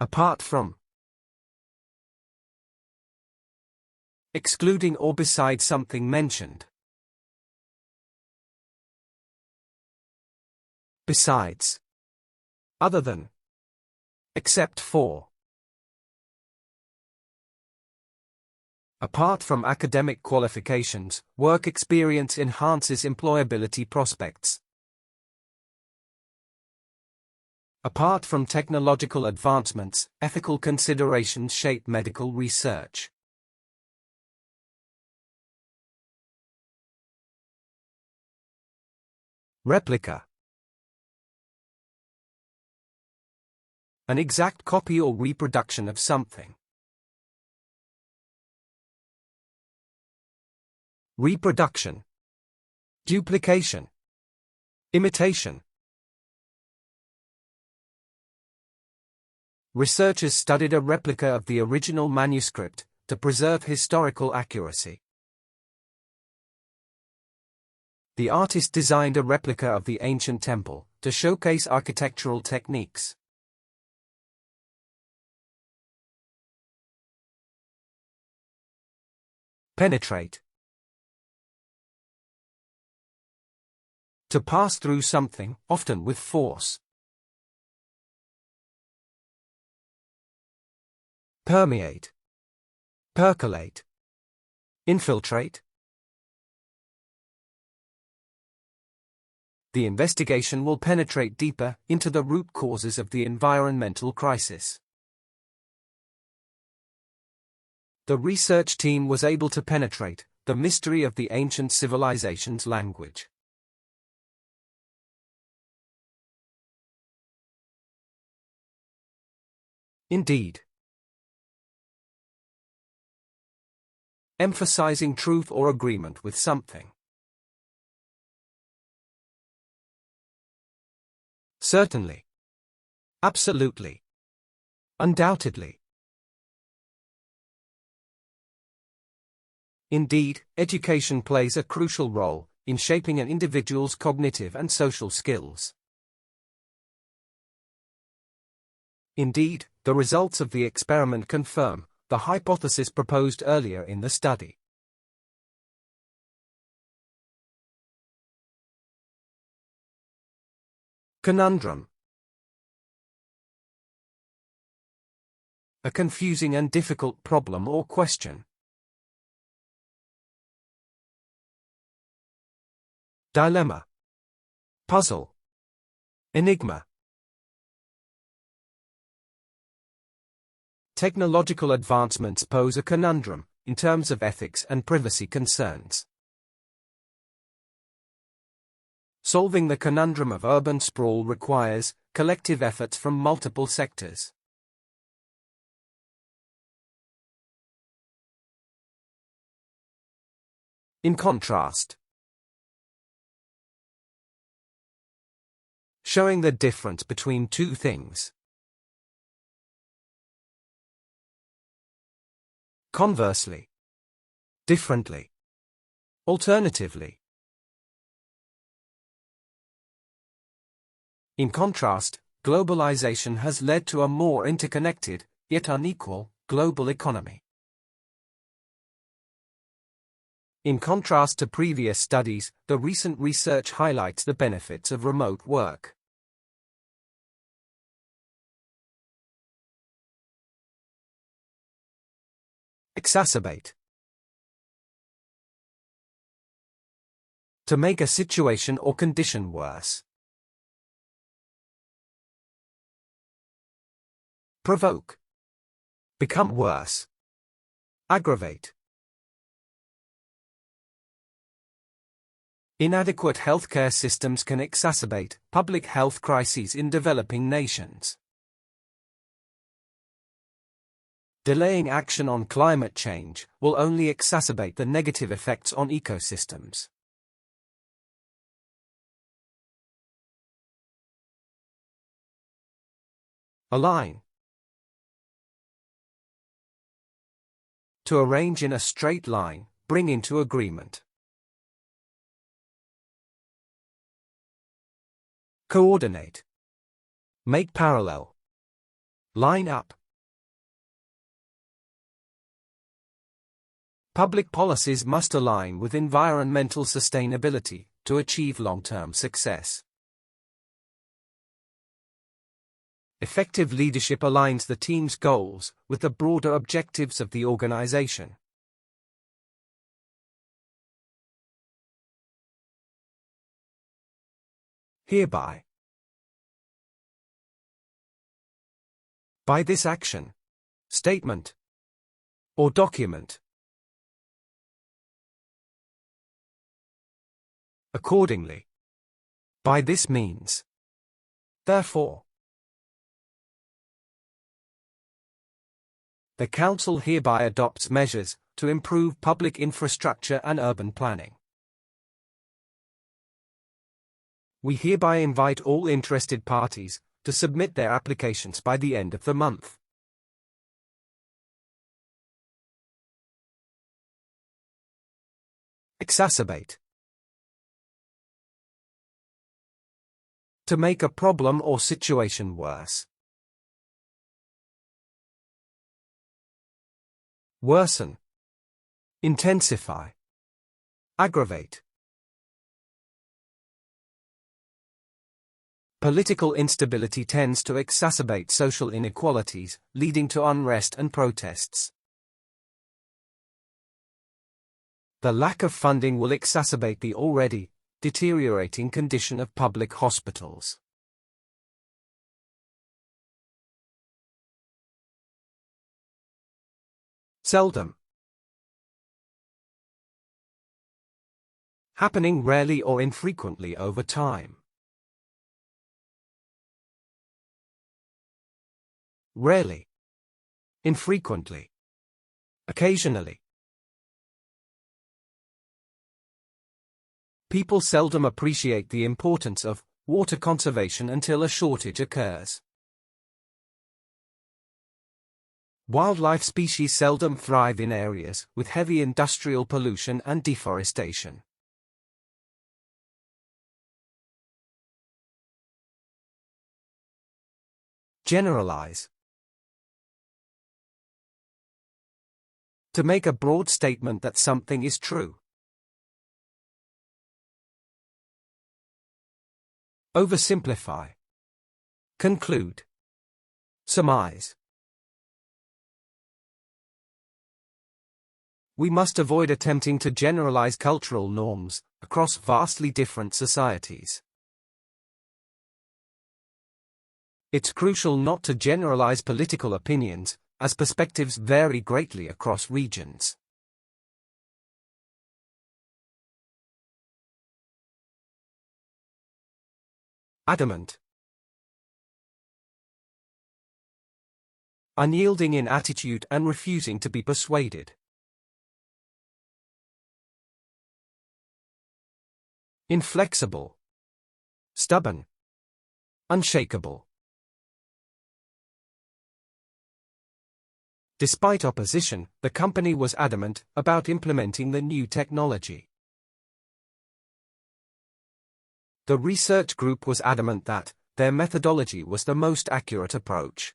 Apart from. Excluding or beside something mentioned. Besides. Other than. Except for. Apart from academic qualifications, work experience enhances employability prospects. Apart from technological advancements, ethical considerations shape medical research. Replica. An exact copy or reproduction of something. Reproduction. Duplication. Imitation. Researchers studied a replica of the original manuscript to preserve historical accuracy. The artist designed a replica of the ancient temple to showcase architectural techniques. Penetrate. To pass through something, often with force. Permeate. Percolate. Infiltrate. The investigation will penetrate deeper into the root causes of the environmental crisis. The research team was able to penetrate the mystery of the ancient civilization's language. Indeed. Emphasizing truth or agreement with something. Certainly. Absolutely. Undoubtedly. Indeed, education plays a crucial role in shaping an individual's cognitive and social skills. Indeed, the results of the experiment confirm the hypothesis proposed earlier in the study. Conundrum. A confusing and difficult problem or question. Dilemma. Puzzle. Enigma. Technological advancements pose a conundrum in terms of ethics and privacy concerns. Solving the conundrum of urban sprawl requires collective efforts from multiple sectors. In contrast. Showing the difference between two things. Conversely. Differently. Alternatively. In contrast, globalization has led to a more interconnected, yet unequal, global economy. In contrast to previous studies, the recent research highlights the benefits of remote work. Exacerbate. To make a situation or condition worse. Provoke. Become worse. Aggravate. Inadequate healthcare systems can exacerbate public health crises in developing nations. Delaying action on climate change will only exacerbate the negative effects on ecosystems. Align. To arrange in a straight line, bring into agreement. Coordinate. Make parallel. Line up. Public policies must align with environmental sustainability to achieve long-term success. Effective leadership aligns the team's goals with the broader objectives of the organization. Hereby. By this action, statement, or document. Accordingly. By this means. Therefore. The Council hereby adopts measures to improve public infrastructure and urban planning. We hereby invite all interested parties to submit their applications by the end of the month. Exacerbate. To make a problem or situation worse. Worsen. Intensify. Aggravate. Political instability tends to exacerbate social inequalities, leading to unrest and protests. The lack of funding will exacerbate the already deteriorating condition of public hospitals. Seldom. Happening rarely or infrequently over time. Rarely. Infrequently. Occasionally. People seldom appreciate the importance of water conservation until a shortage occurs. Wildlife species seldom thrive in areas with heavy industrial pollution and deforestation. Generalize. To make a broad statement that something is true. Oversimplify. Conclude. Surmise. We must avoid attempting to generalize cultural norms across vastly different societies. It's crucial not to generalize political opinions, as perspectives vary greatly across regions. Adamant. Unyielding in attitude and refusing to be persuaded. Inflexible. Stubborn. Unshakable. Despite opposition, the company was adamant about implementing the new technology. The research group was adamant that their methodology was the most accurate approach.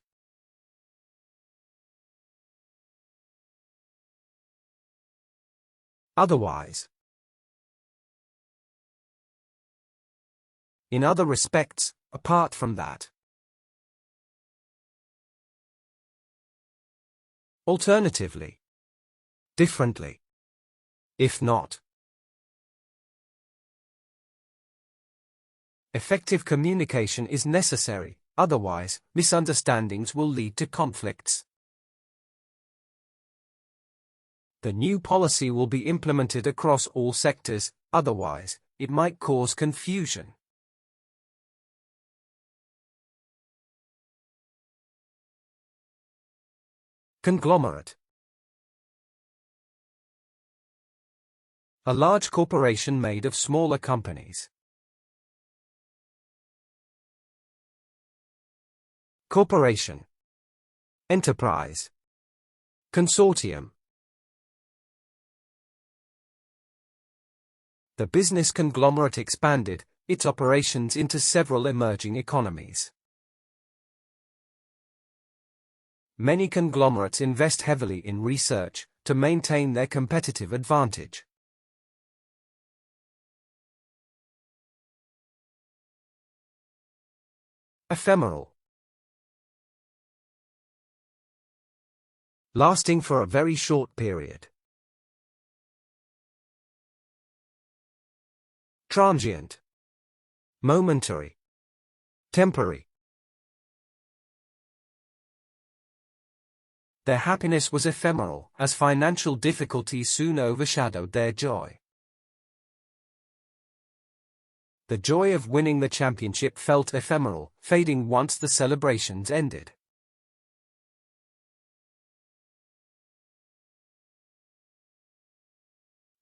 Otherwise. In other respects, apart from that. Alternatively. Differently. If not. Effective communication is necessary, otherwise, misunderstandings will lead to conflicts. The new policy will be implemented across all sectors, otherwise, it might cause confusion. Conglomerate. A large corporation made of smaller companies. Corporation. Enterprise. Consortium. The business conglomerate expanded its operations into several emerging economies. Many conglomerates invest heavily in research to maintain their competitive advantage. Ephemeral. Lasting for a very short period. Transient. Momentary. Temporary. Their happiness was ephemeral, as financial difficulties soon overshadowed their joy. The joy of winning the championship felt ephemeral, fading once the celebrations ended.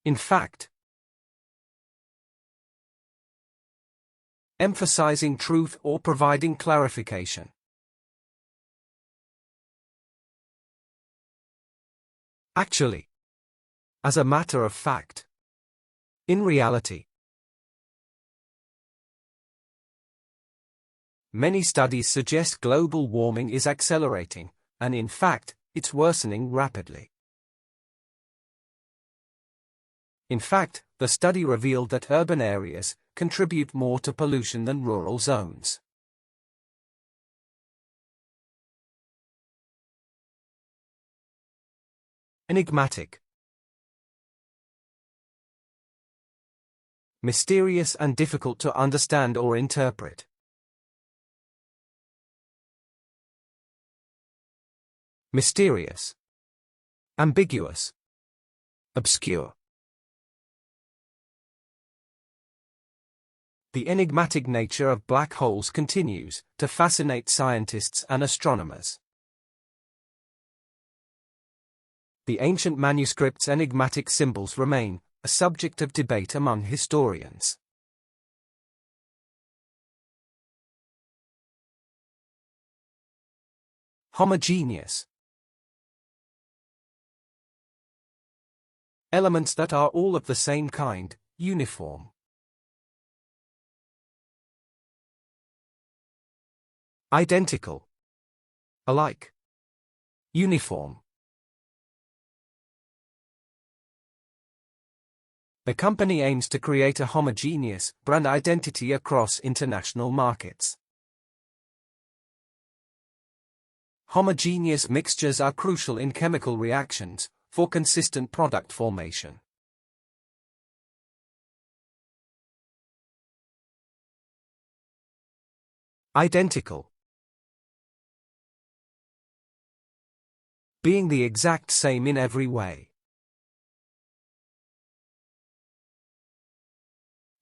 In fact, emphasizing truth or providing clarification. Actually. As a matter of fact. In reality. Many studies suggest global warming is accelerating, and in fact, it's worsening rapidly. In fact, the study revealed that urban areas contribute more to pollution than rural zones. Enigmatic. Mysterious and difficult to understand or interpret. Mysterious. Ambiguous. Obscure. The enigmatic nature of black holes continues to fascinate scientists and astronomers. The ancient manuscripts' enigmatic symbols remain a subject of debate among historians. Homogeneous. Elements that are all of the same kind, uniform. Identical. Alike. Uniform. The company aims to create a homogeneous brand identity across international markets. Homogeneous mixtures are crucial in chemical reactions for consistent product formation. Identical. Being the exact same in every way.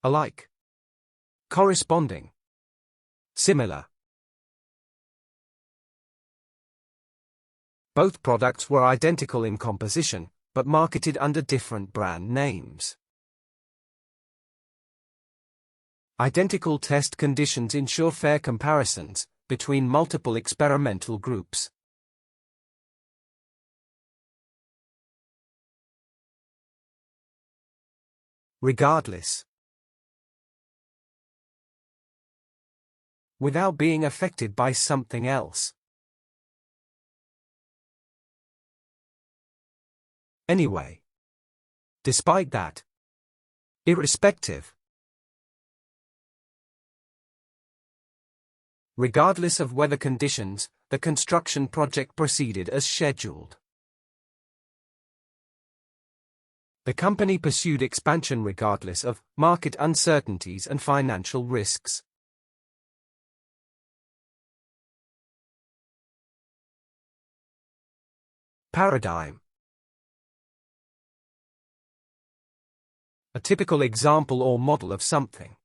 Alike. Corresponding. Similar. Both products were identical in composition, but marketed under different brand names. Identical test conditions ensure fair comparisons between multiple experimental groups. Regardless. Without being affected by something else. Anyway. Despite that. Irrespective. Regardless of weather conditions, the construction project proceeded as scheduled. The company pursued expansion regardless of market uncertainties and financial risks. Paradigm. A typical example or model of something.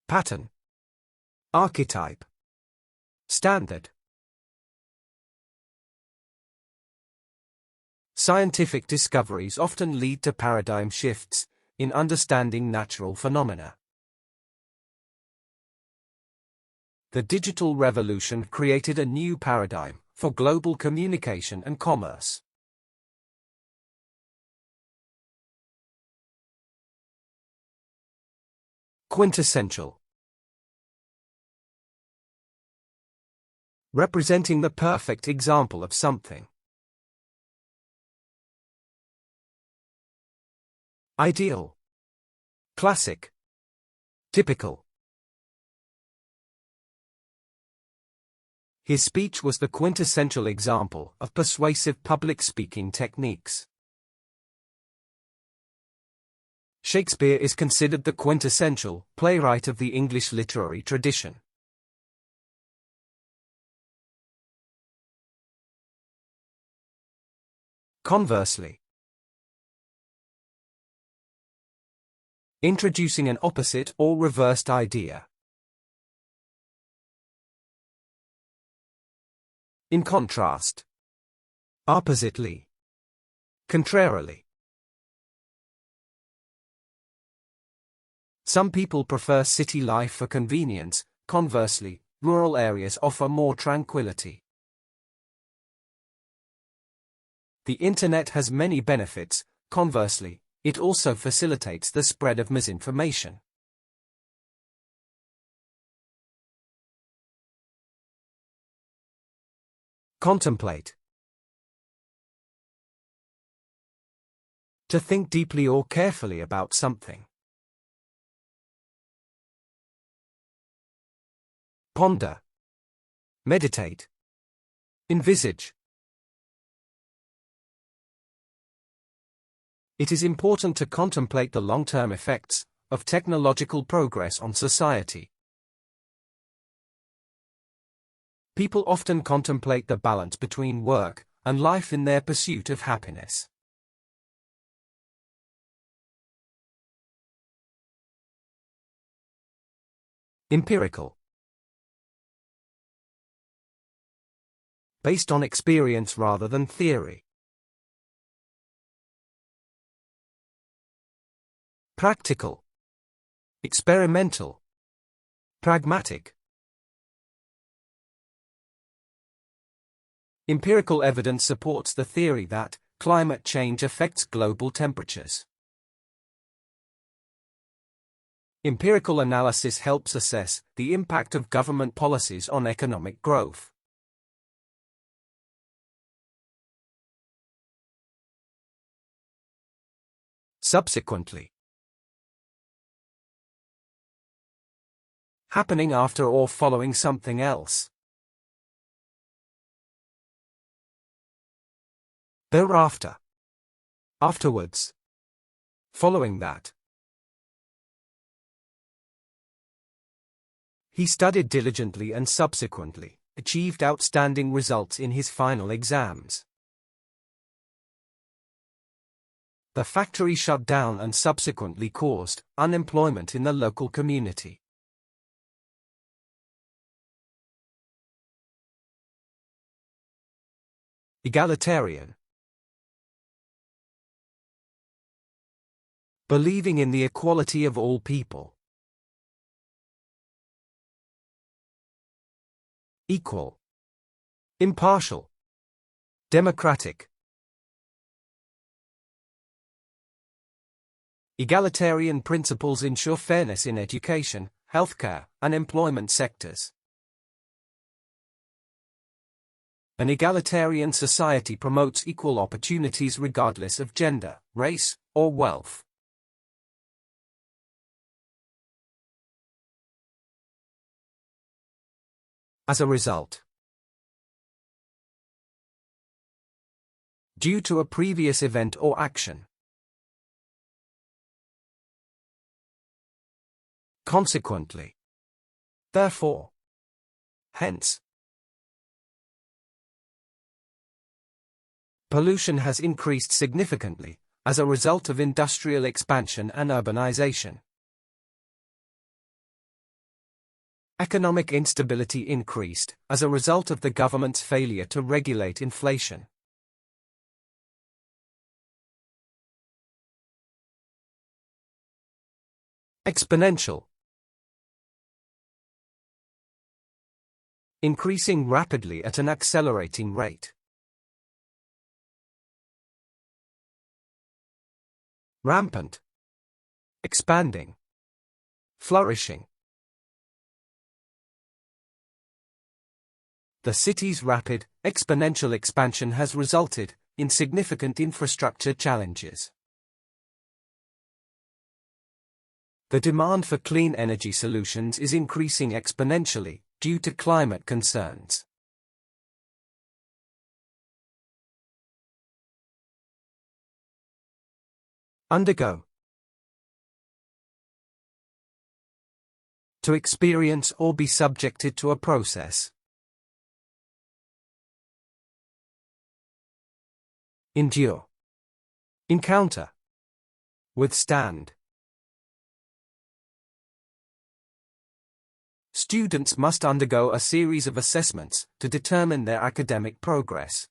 Pattern. Archetype. Standard. Scientific discoveries often lead to paradigm shifts in understanding natural phenomena. The digital revolution created a new paradigm for global communication and commerce. Quintessential. Representing the perfect example of something. Ideal. Classic. Typical. His speech was the quintessential example of persuasive public speaking techniques. Shakespeare is considered the quintessential playwright of the English literary tradition. Conversely, introducing an opposite or reversed idea. In contrast. Oppositely. Contrarily. Some people prefer city life for convenience, conversely, rural areas offer more tranquility. The internet has many benefits, conversely, it also facilitates the spread of misinformation. Contemplate. To think deeply or carefully about something. Ponder. Meditate. Envisage. It is important to contemplate the long-term effects of technological progress on society. People often contemplate the balance between work and life in their pursuit of happiness. Empirical. Based on experience rather than theory. Practical. Experimental. Pragmatic. Empirical evidence supports the theory that climate change affects global temperatures. Empirical analysis helps assess the impact of government policies on economic growth. Subsequently. Happening after or following something else. Thereafter. Afterwards. Following that. He studied diligently and subsequently achieved outstanding results in his final exams. The factory shut down and subsequently caused unemployment in the local community. Egalitarian. Believing in the equality of all people. Equal. Impartial. Democratic. Egalitarian principles ensure fairness in education, healthcare, and employment sectors. An egalitarian society promotes equal opportunities regardless of gender, race, or wealth. As a result, due to a previous event or action. Consequently. Therefore. Hence. Pollution has increased significantly as a result of industrial expansion and urbanization. Economic instability increased as a result of the government's failure to regulate inflation. Exponential. Increasing rapidly at an accelerating rate. Rampant. Expanding. Flourishing. The city's rapid, exponential expansion has resulted in significant infrastructure challenges. The demand for clean energy solutions is increasing exponentially due to climate concerns. Undergo. To experience or be subjected to a process. Endure. Encounter. Withstand. Students must undergo a series of assessments to determine their academic progress.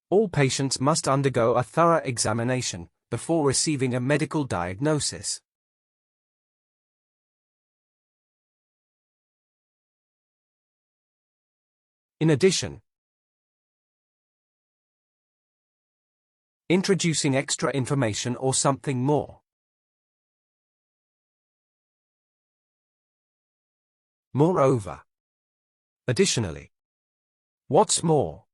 All patients must undergo a thorough examination before receiving a medical diagnosis. In addition, introducing extra information or something more. Moreover. Additionally. What's more?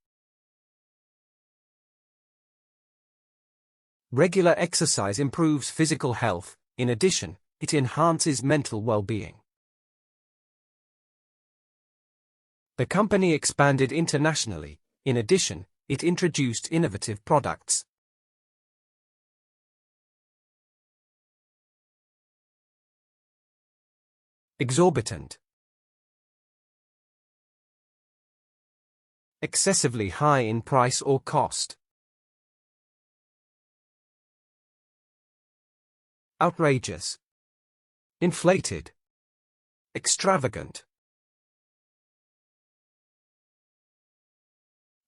Regular exercise improves physical health. In addition, it enhances mental well-being. The company expanded internationally. In addition, it introduced innovative products. Exorbitant. Excessively high in price or cost. Outrageous. Inflated. Extravagant.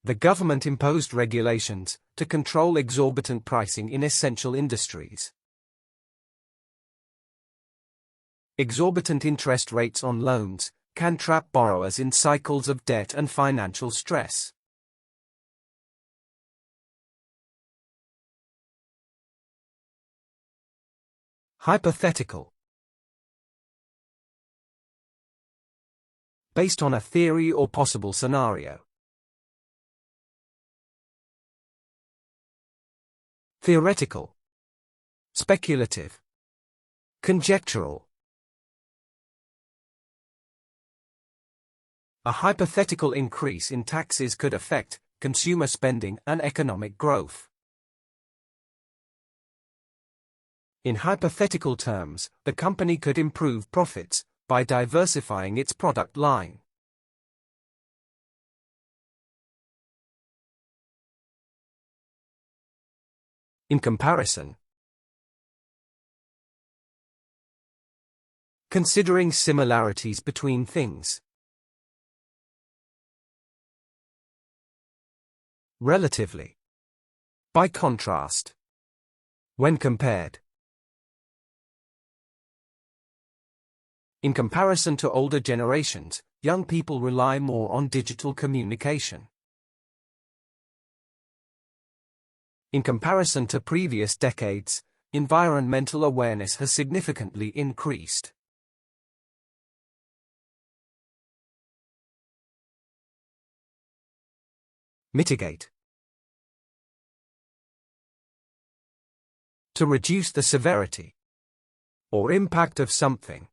The government imposed regulations to control exorbitant pricing in essential industries. Exorbitant interest rates on loans can trap borrowers in cycles of debt and financial stress. Hypothetical. Based on a theory or possible scenario. Theoretical. Speculative. Conjectural. A hypothetical increase in taxes could affect consumer spending and economic growth. In hypothetical terms, the company could improve profits by diversifying its product line. In comparison. Considering similarities between things. Relatively. By contrast. When compared. In comparison to older generations, young people rely more on digital communication. In comparison to previous decades, environmental awareness has significantly increased. Mitigate. To reduce the severity or impact of something.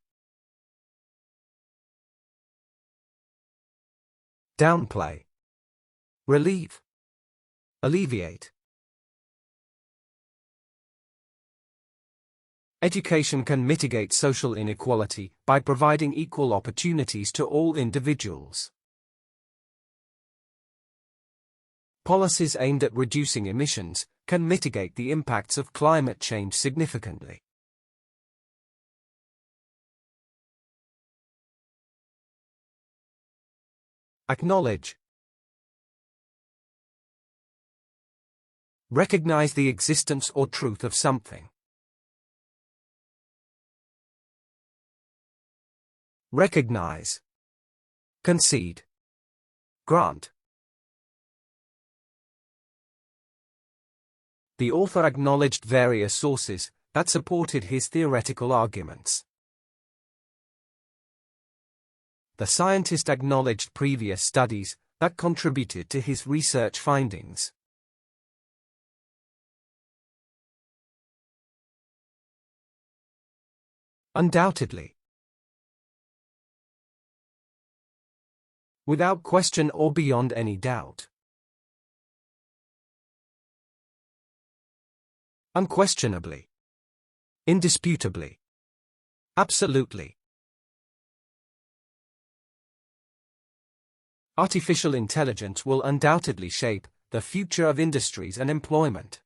Downplay. Relieve. Alleviate. Education can mitigate social inequality by providing equal opportunities to all individuals. Policies aimed at reducing emissions can mitigate the impacts of climate change significantly. Acknowledge. Recognize the existence or truth of something. Recognize. Concede. Grant. The author acknowledged various sources that supported his theoretical arguments. The scientist acknowledged previous studies that contributed to his research findings. Undoubtedly. Without question or beyond any doubt. Unquestionably. Indisputably. Absolutely. Artificial intelligence will undoubtedly shape the future of industries and employment.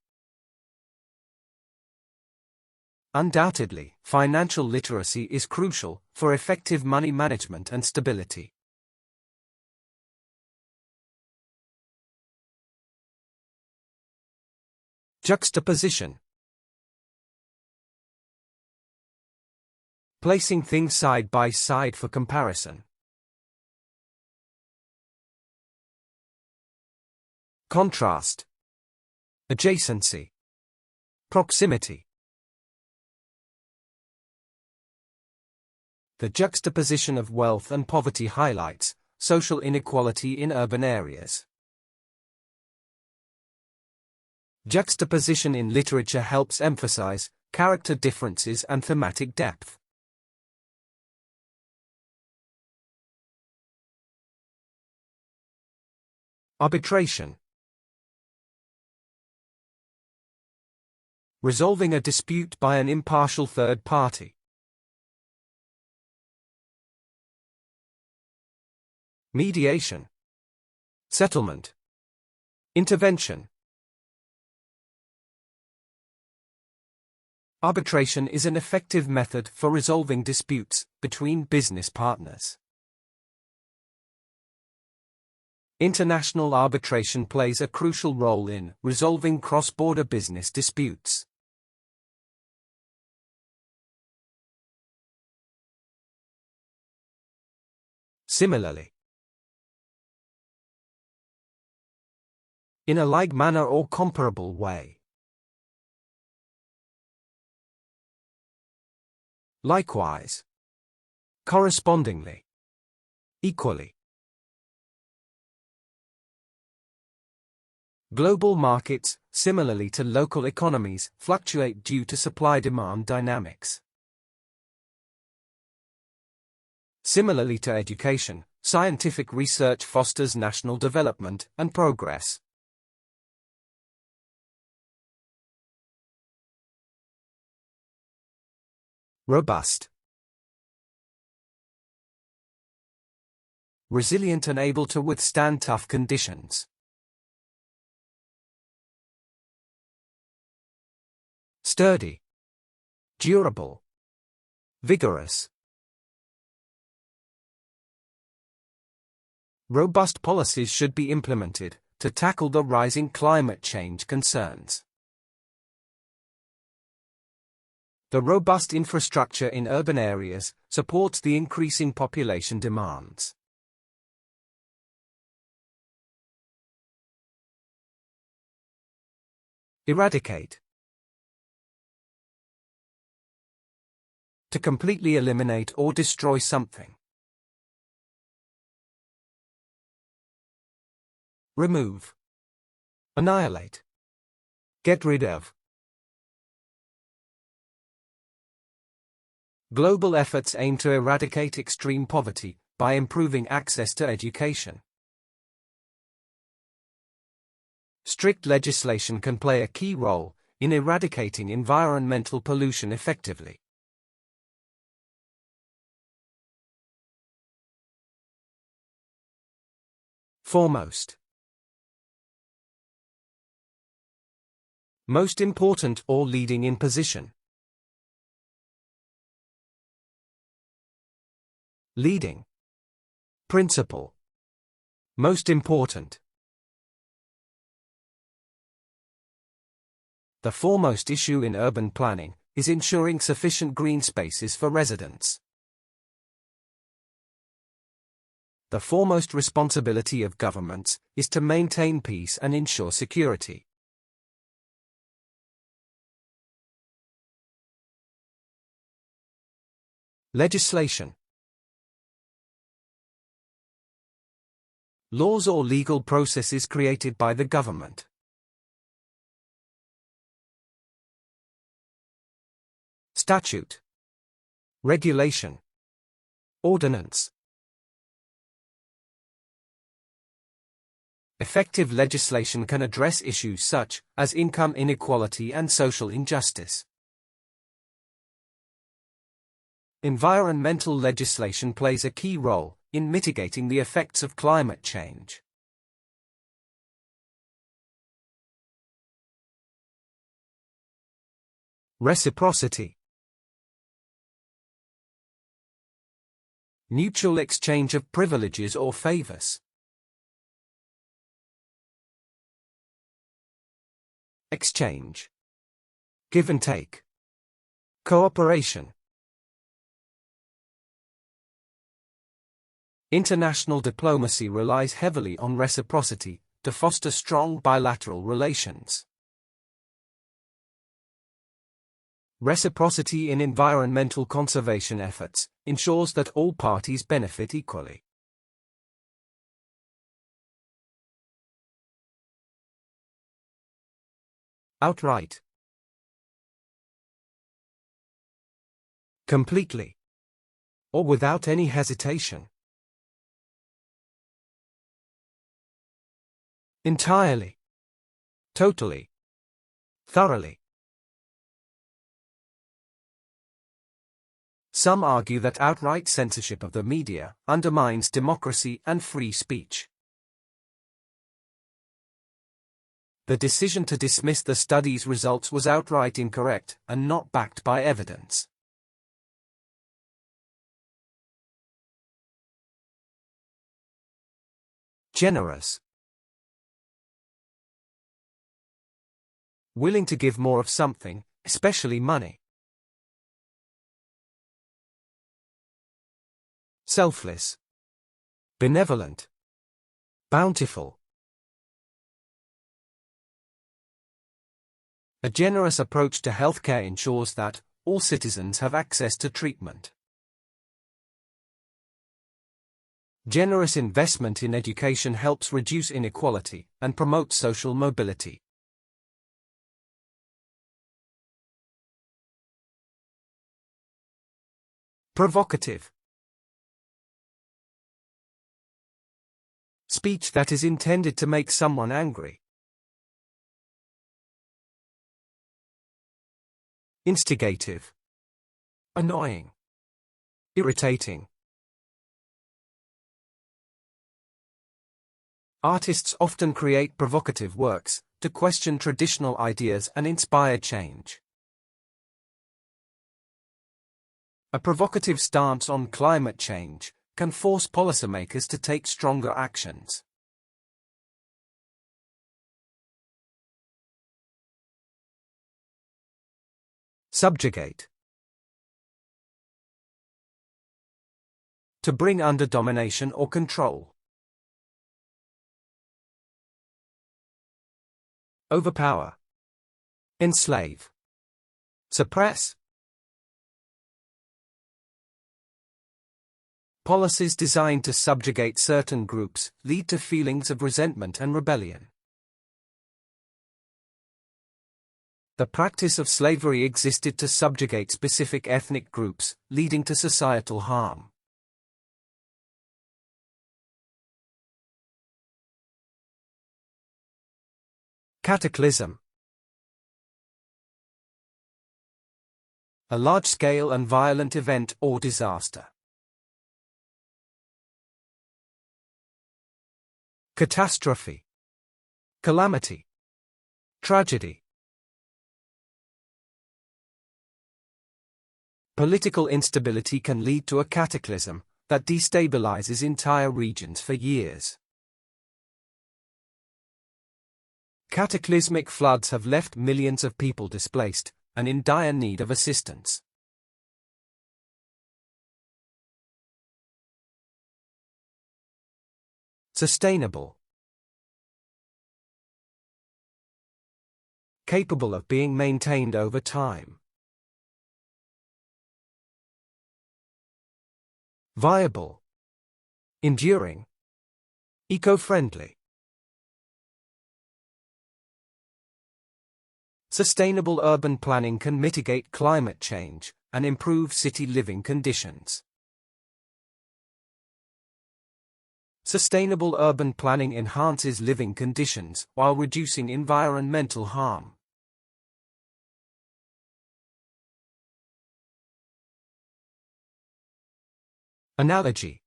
Undoubtedly, financial literacy is crucial for effective money management and stability. Juxtaposition. Placing things side by side for comparison. Contrast. Adjacency. Proximity. The juxtaposition of wealth and poverty highlights social inequality in urban areas. Juxtaposition in literature helps emphasize character differences and thematic depth. Arbitration. Resolving a dispute by an impartial third party. Mediation. Settlement. Intervention. Arbitration is an effective method for resolving disputes between business partners. International arbitration plays a crucial role in resolving cross-border business disputes. Similarly, in a like manner or comparable way. Likewise. Correspondingly. Equally. Global markets, similarly to local economies, fluctuate due to supply-demand dynamics. Similarly to education, scientific research fosters national development and progress. Robust. Resilient and able to withstand tough conditions. Sturdy. Durable. Vigorous. Robust policies should be implemented to tackle the rising climate change concerns. The robust infrastructure in urban areas supports the increasing population demands. Eradicate. To completely eliminate or destroy something. Remove. Annihilate. Get rid of. Global efforts aim to eradicate extreme poverty by improving access to education. Strict legislation can play a key role in eradicating environmental pollution effectively. Foremost. Most important or leading in position. Leading. Principal. Most important. The foremost issue in urban planning is ensuring sufficient green spaces for residents. The foremost responsibility of governments is to maintain peace and ensure security. Legislation. Laws or legal processes created by the government. Statute. Regulation. Ordinance. Effective legislation can address issues such as income inequality and social injustice. Environmental legislation plays a key role in mitigating the effects of climate change. Reciprocity. Mutual exchange of privileges or favors. Exchange. Give and take. Cooperation. International diplomacy relies heavily on reciprocity to foster strong bilateral relations. Reciprocity in environmental conservation efforts ensures that all parties benefit equally. Outright. Completely. Or without any hesitation. Entirely. Totally. Thoroughly. Some argue that outright censorship of the media undermines democracy and free speech. The decision to dismiss the study's results was outright incorrect and not backed by evidence. Generous. Willing to give more of something, especially money. Selfless. Benevolent. Bountiful. A generous approach to healthcare ensures that all citizens have access to treatment. Generous investment in education helps reduce inequality and promotes social mobility. Provocative. Speech that is intended to make someone angry. Instigative. Annoying. Irritating. Artists often create provocative works to question traditional ideas and inspire change. A provocative stance on climate change can force policymakers to take stronger actions. Subjugate. To bring under domination or control. Overpower. Enslave. Suppress. Policies designed to subjugate certain groups lead to feelings of resentment and rebellion. The practice of slavery existed to subjugate specific ethnic groups, leading to societal harm. Cataclysm. A large-scale and violent event or disaster. Catastrophe. Calamity. Tragedy. Political instability can lead to a cataclysm that destabilizes entire regions for years. Cataclysmic floods have left millions of people displaced and in dire need of assistance. Sustainable. Capable of being maintained over time. Viable. Enduring. Eco-friendly. Sustainable urban planning can mitigate climate change and improve city living conditions. Sustainable urban planning enhances living conditions while reducing environmental harm. Analogy.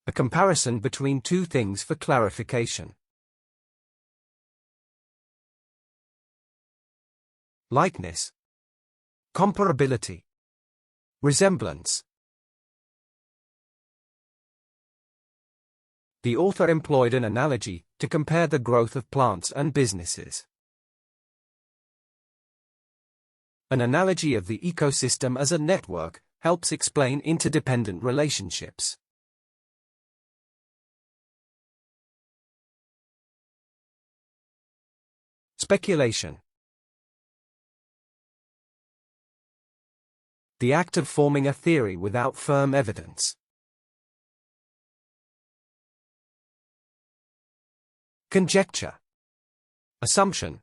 A comparison between two things for clarification. Likeness. Comparability. Resemblance. The author employed an analogy to compare the growth of plants and businesses. An analogy of the ecosystem as a network helps explain interdependent relationships. Speculation. The act of forming a theory without firm evidence. Conjecture. Assumption.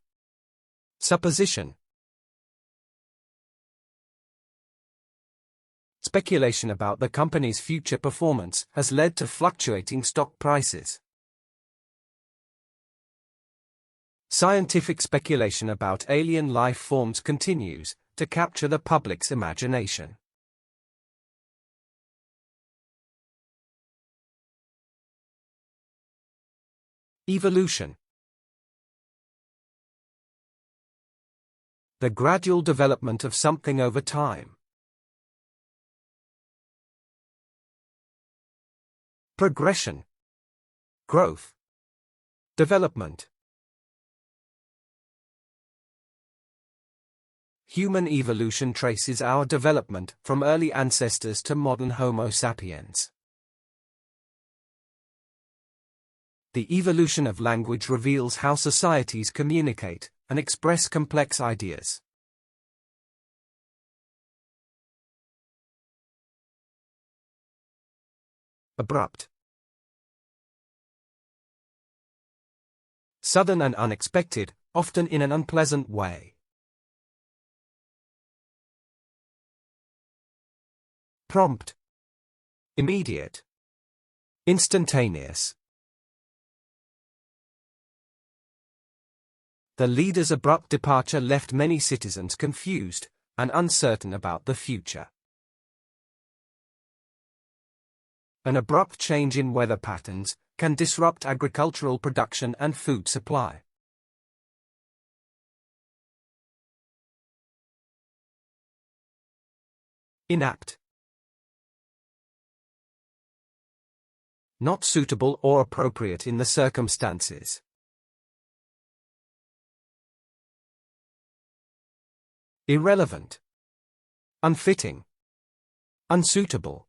Supposition. Speculation about the company's future performance has led to fluctuating stock prices. Scientific speculation about alien life forms continues to capture the public's imagination. Evolution. The gradual development of something over time. Progression. Growth. Development. Human evolution traces our development from early ancestors to modern Homo sapiens. The evolution of language reveals how societies communicate and express complex ideas. Abrupt. Sudden and unexpected, often in an unpleasant way. Prompt. Immediate. Instantaneous. The leader's abrupt departure left many citizens confused and uncertain about the future. An abrupt change in weather patterns can disrupt agricultural production and food supply. Inapt. Not suitable or appropriate in the circumstances. Irrelevant. Unfitting. Unsuitable.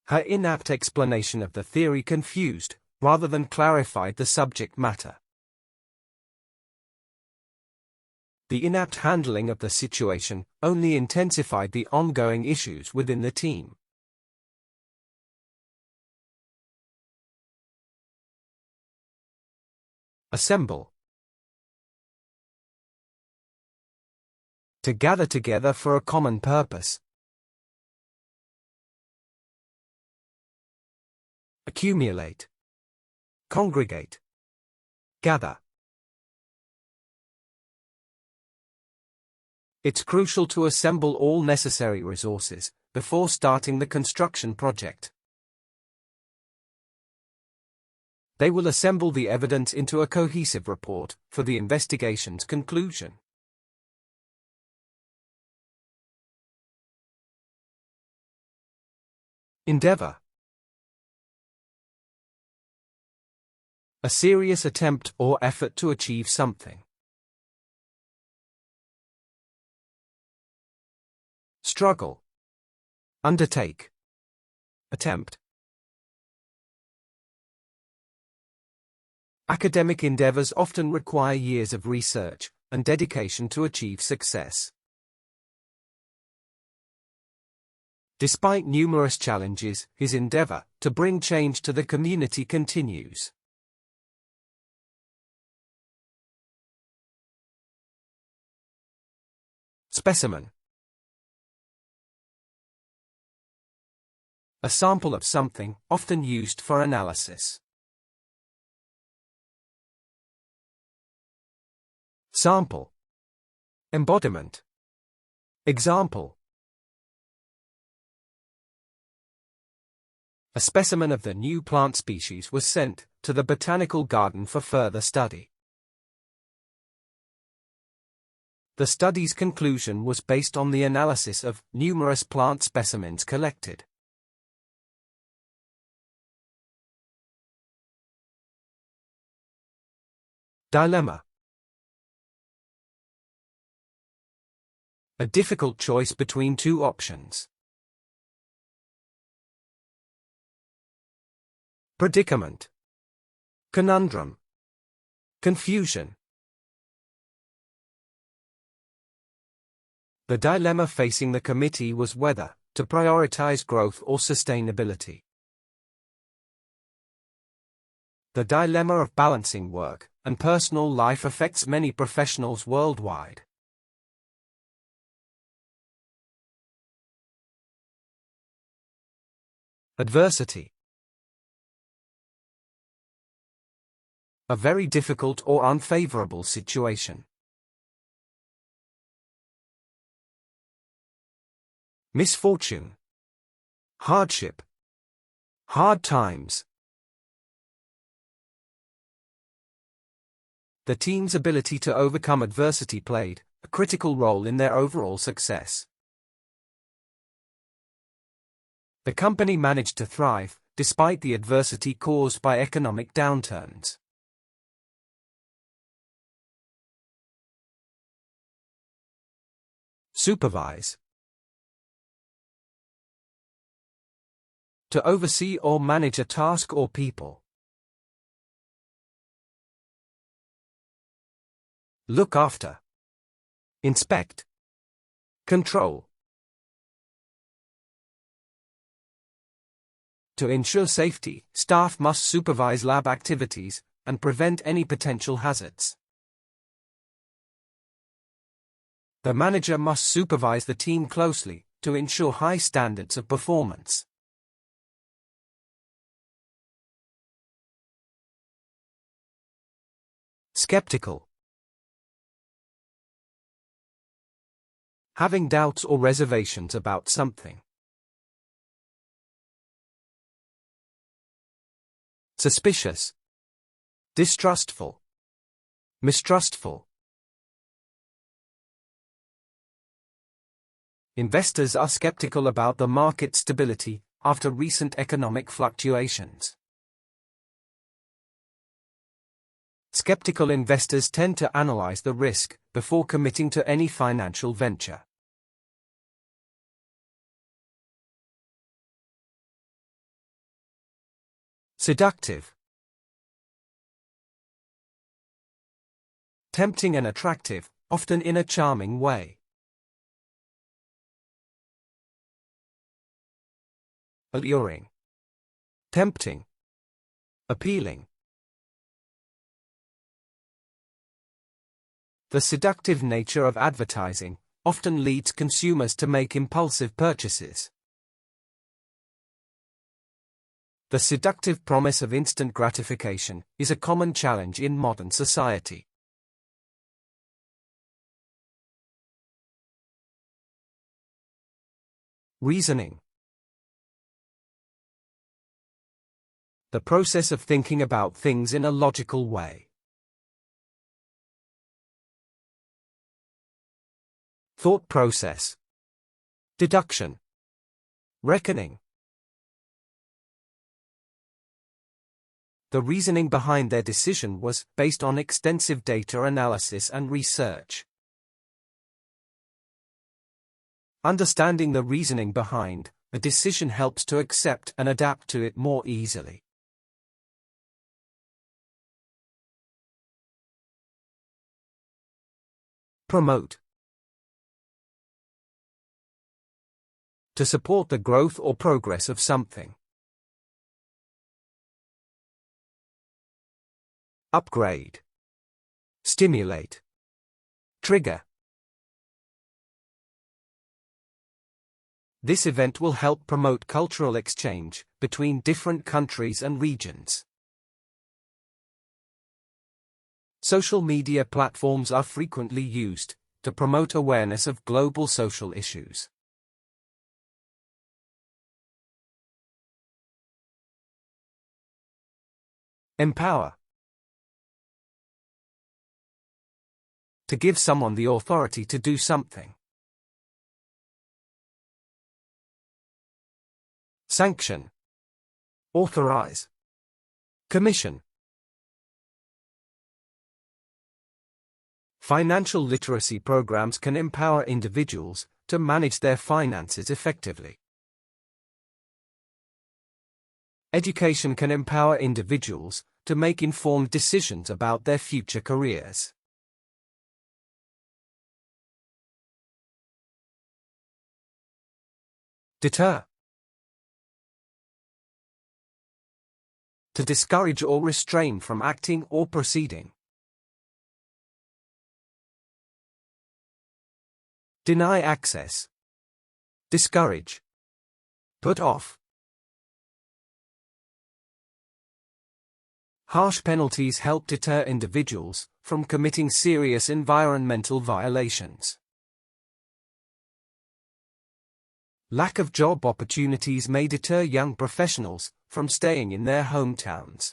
Her inapt explanation of the theory confused, rather than clarified the subject matter. The inapt handling of the situation only intensified the ongoing issues within the team. Assemble. To gather together for a common purpose. Accumulate. Congregate. Gather. It's crucial to assemble all necessary resources before starting the construction project. They will assemble the evidence into a cohesive report for the investigation's conclusion. Endeavor. A serious attempt or effort to achieve something. Struggle. Undertake. Attempt. Academic endeavors often require years of research and dedication to achieve success. Despite numerous challenges, his endeavor to bring change to the community continues. Specimen. A sample of something, often used for analysis. Sample. Embodiment. Example. A specimen of the new plant species was sent to the botanical garden for further study. The study's conclusion was based on the analysis of numerous plant specimens collected. Dilemma. A difficult choice between two options. Predicament. Conundrum. Confusion. The dilemma facing the committee was whether to prioritize growth or sustainability. The dilemma of balancing work and personal life affects many professionals worldwide. Adversity. A very difficult or unfavorable situation. Misfortune. Hardship. Hard times. The team's ability to overcome adversity played a critical role in their overall success. The company managed to thrive, despite the adversity caused by economic downturns. Supervise. To oversee or manage a task or people. Look after. Inspect. Control. To ensure safety, staff must supervise lab activities and prevent any potential hazards. The manager must supervise the team closely to ensure high standards of performance. Skeptical. Having doubts or reservations about something. Suspicious. Distrustful. Mistrustful. Investors are skeptical about the market stability after recent economic fluctuations. Skeptical investors tend to analyze the risk before committing to any financial venture. Seductive. Tempting and attractive, often in a charming way. Alluring. Tempting. Appealing. The seductive nature of advertising often leads consumers to make impulsive purchases. The seductive promise of instant gratification is a common challenge in modern society. Reasoning. The process of thinking about things in a logical way. Thought process. Deduction. Reckoning. The reasoning behind their decision was based on extensive data analysis and research. Understanding the reasoning behind a decision helps to accept and adapt to it more easily. Promote. To support the growth or progress of something. Upgrade. Stimulate. Trigger. This event will help promote cultural exchange between different countries and regions. Social media platforms are frequently used to promote awareness of global social issues. Empower. To give someone the authority to do something. Sanction. Authorize. Commission. Financial literacy programs can empower individuals to manage their finances effectively. Education can empower individuals to make informed decisions about their future careers. Deter. To discourage or restrain from acting or proceeding. Deny access. Discourage. Put off. Harsh penalties help deter individuals from committing serious environmental violations. Lack of job opportunities may deter young professionals from staying in their hometowns.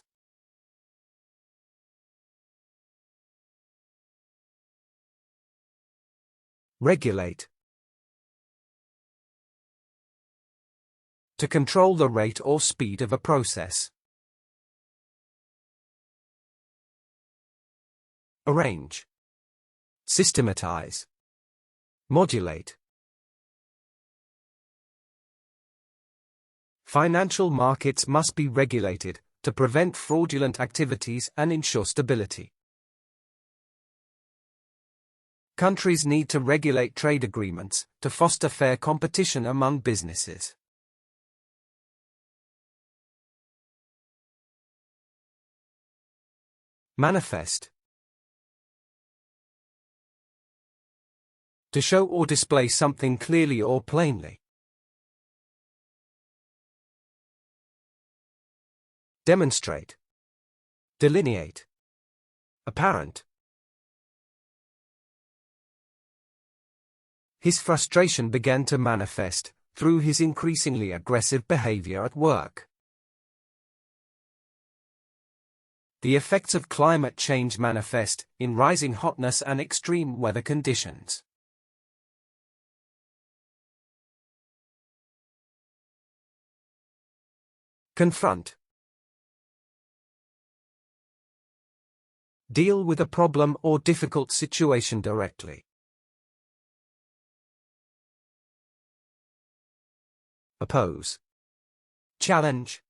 Regulate. To control the rate or speed of a process. Arrange. Systematize. Modulate. Financial markets must be regulated to prevent fraudulent activities and ensure stability. Countries need to regulate trade agreements to foster fair competition among businesses. Manifest. To show or display something clearly or plainly. Demonstrate. Delineate. Apparent. His frustration began to manifest through his increasingly aggressive behavior at work. The effects of climate change manifest in rising hotness and extreme weather conditions. Confront. Deal with a problem or difficult situation directly. Oppose. Challenge.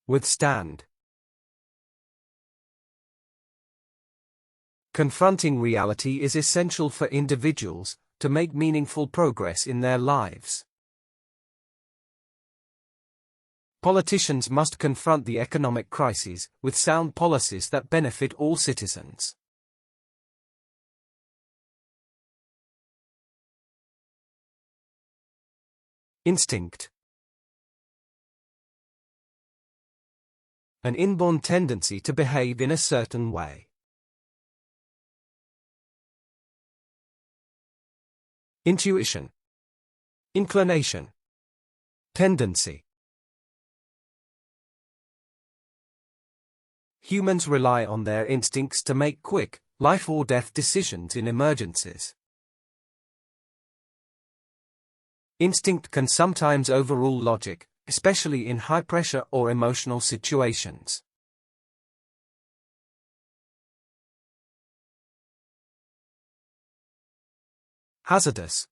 Withstand. Confronting reality is essential for individuals to make meaningful progress in their lives. Politicians must confront the economic crises with sound policies that benefit all citizens. Instinct. An inborn tendency to behave in a certain way. Intuition. Inclination. Tendency. Humans rely on their instincts to make quick, life-or-death decisions in emergencies. Instinct can sometimes overrule logic, especially in high-pressure or emotional situations. Hazardous.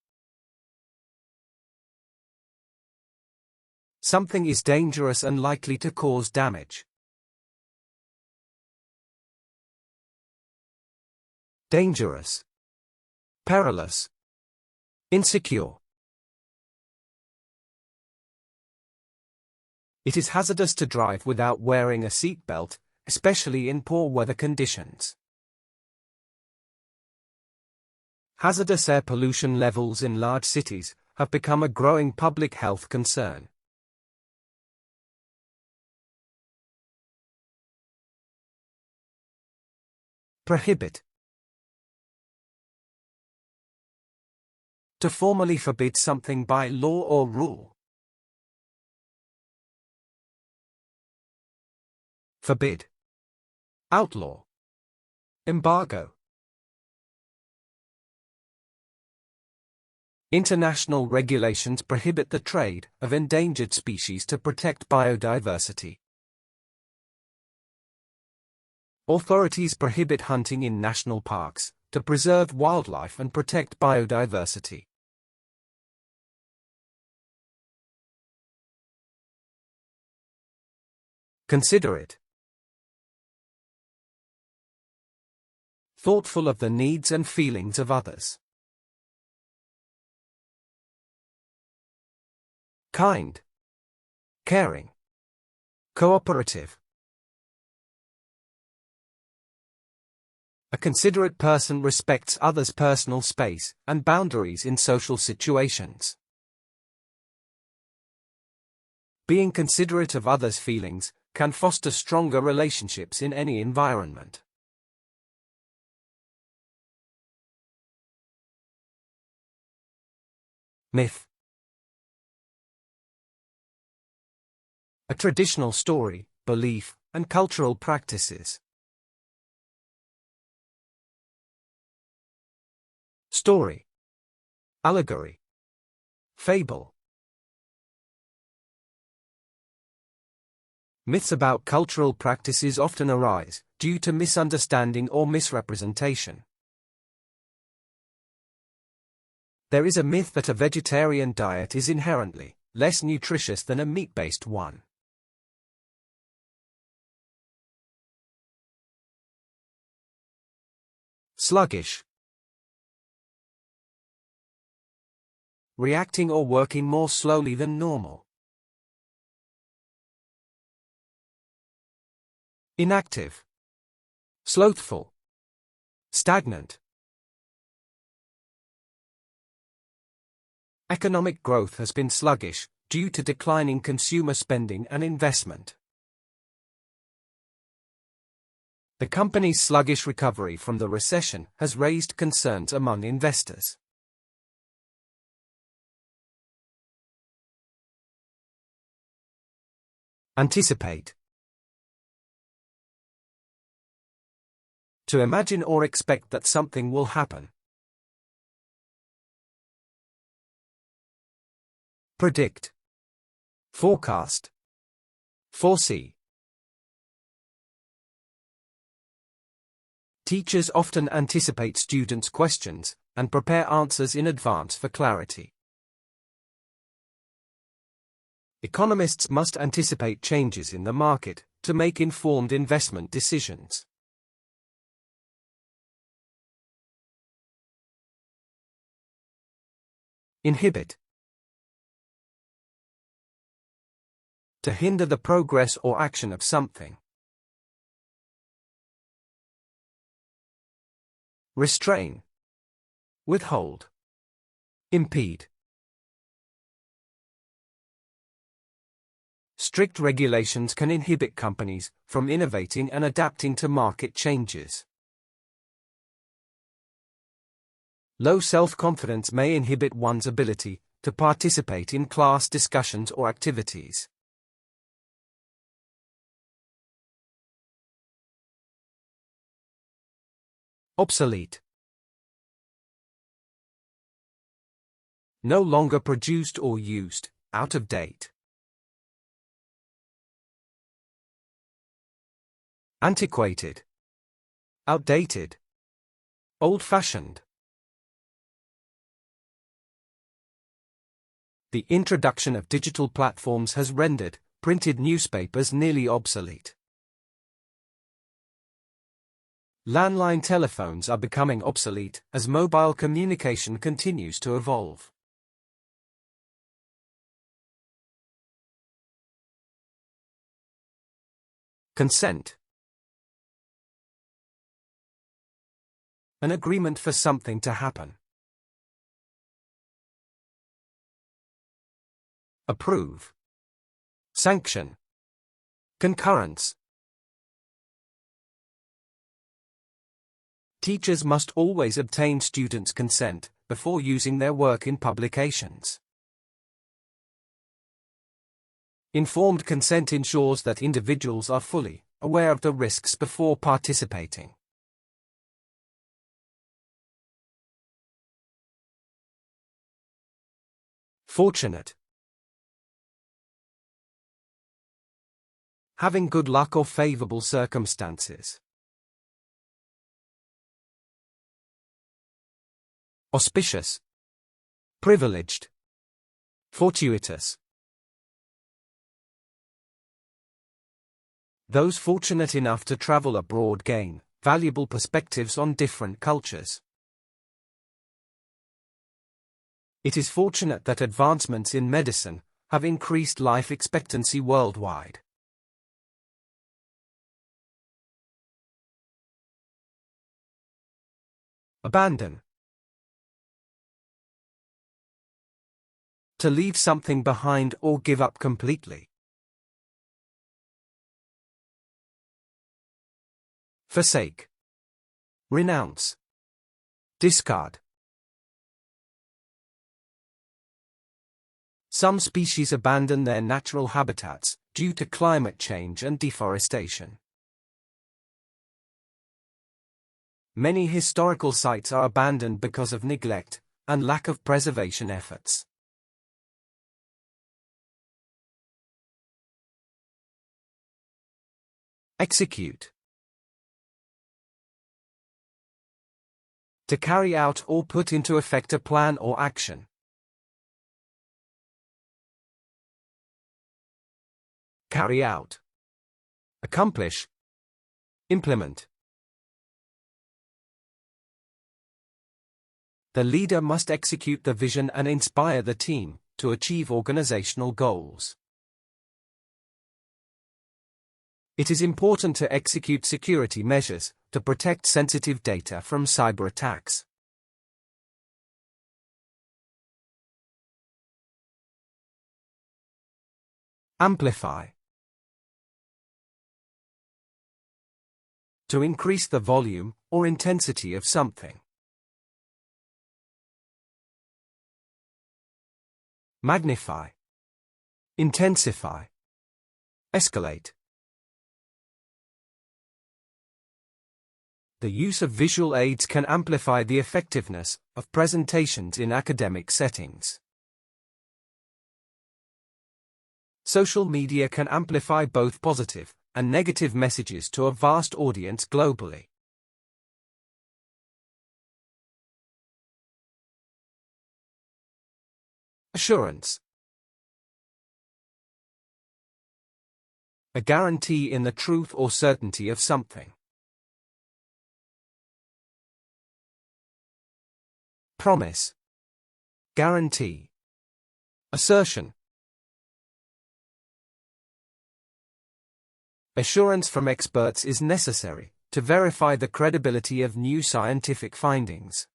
Something is dangerous and likely to cause damage. Dangerous. Perilous. Insecure. It is hazardous to drive without wearing a seatbelt, especially in poor weather conditions. Hazardous air pollution levels in large cities have become a growing public health concern. Prohibit. To formally forbid something by law or rule. Forbid. Outlaw. Embargo. International regulations prohibit the trade of endangered species to protect biodiversity. Authorities prohibit hunting in national parks to preserve wildlife and protect biodiversity. Considerate. Thoughtful of the needs and feelings of others. Kind. Caring. Cooperative. A considerate person respects others' personal space and boundaries in social situations. Being considerate of others' feelings can foster stronger relationships in any environment. Myth. A traditional story, belief, and cultural practices. Story. Allegory. Fable. Myths about cultural practices often arise due to misunderstanding or misrepresentation. There is a myth that a vegetarian diet is inherently less nutritious than a meat-based one. Sluggish. Reacting or working more slowly than normal. Inactive. Slothful. Stagnant. Economic growth has been sluggish due to declining consumer spending and investment. The company's sluggish recovery from the recession has raised concerns among investors. Anticipate. To imagine or expect that something will happen. Predict. Forecast. Foresee. Teachers often anticipate students' questions and prepare answers in advance for clarity. Economists must anticipate changes in the market to make informed investment decisions. Inhibit. To hinder the progress or action of something. Restrain. Withhold. Impede. Strict regulations can inhibit companies from innovating and adapting to market changes. Low self-confidence may inhibit one's ability to participate in class discussions or activities. Obsolete. No longer produced or used, out of date. Antiquated. Outdated. Old-fashioned. The introduction of digital platforms has rendered printed newspapers nearly obsolete. Landline telephones are becoming obsolete as mobile communication continues to evolve. Consent. An agreement for something to happen. Approve. Sanction. Concurrence. Teachers must always obtain students' consent before using their work in publications. Informed consent ensures that individuals are fully aware of the risks before participating. Fortunate. Having good luck or favorable circumstances. Auspicious. Privileged. Fortuitous. Those fortunate enough to travel abroad gain valuable perspectives on different cultures. It is fortunate that advancements in medicine have increased life expectancy worldwide. Abandon. To leave something behind or give up completely. Forsake. Renounce. Discard. Some species abandon their natural habitats due to climate change and deforestation. Many historical sites are abandoned because of neglect and lack of preservation efforts. Execute. To carry out or put into effect a plan or action. Carry out. Accomplish. Implement. The leader must execute the vision and inspire the team to achieve organizational goals. It is important to execute security measures to protect sensitive data from cyber attacks. Amplify. To increase the volume or intensity of something. Magnify. Intensify. Escalate. The use of visual aids can amplify the effectiveness of presentations in academic settings. Social media can amplify both positive and negative messages to a vast audience globally. Assurance. A guarantee in the truth or certainty of something. Promise. Guarantee. Assertion. Assurance from experts is necessary to verify the credibility of new scientific findings.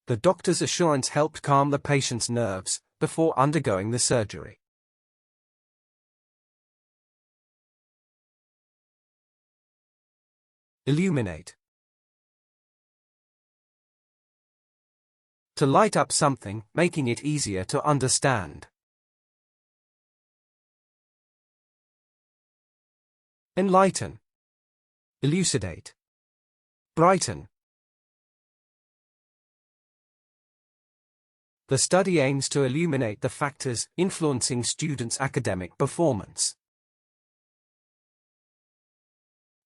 The doctor's assurance helped calm the patient's nerves before undergoing the surgery. Illuminate. To light up something, making it easier to understand. Enlighten. Elucidate. Brighten. The study aims to illuminate the factors influencing students' academic performance.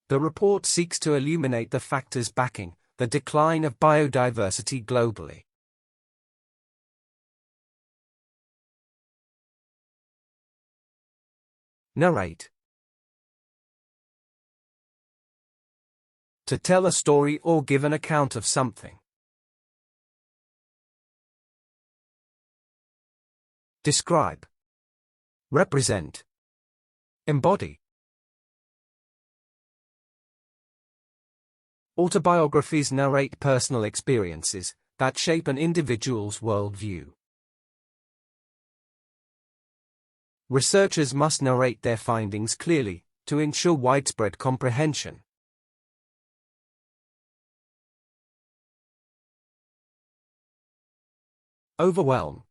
The report seeks to illuminate the factors backing the decline of biodiversity globally. Narrate. To tell a story or give an account of something. Describe. Represent. Embody. Autobiographies narrate personal experiences that shape an individual's worldview. Researchers must narrate their findings clearly to ensure widespread comprehension. Overwhelm.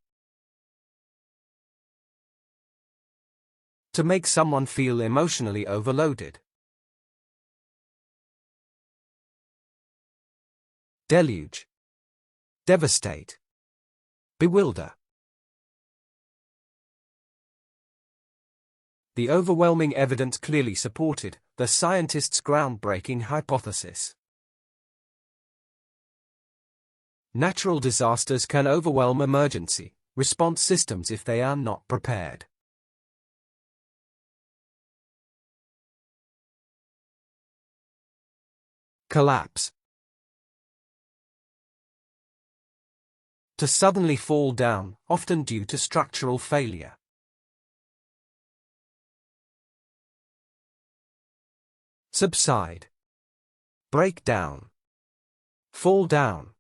To make someone feel emotionally overloaded. Deluge. Devastate. Bewilder. The overwhelming evidence clearly supported the scientists' groundbreaking hypothesis. Natural disasters can overwhelm emergency response systems if they are not prepared. Collapse. To suddenly fall down, often due to structural failure. Subside. Break down. Fall down.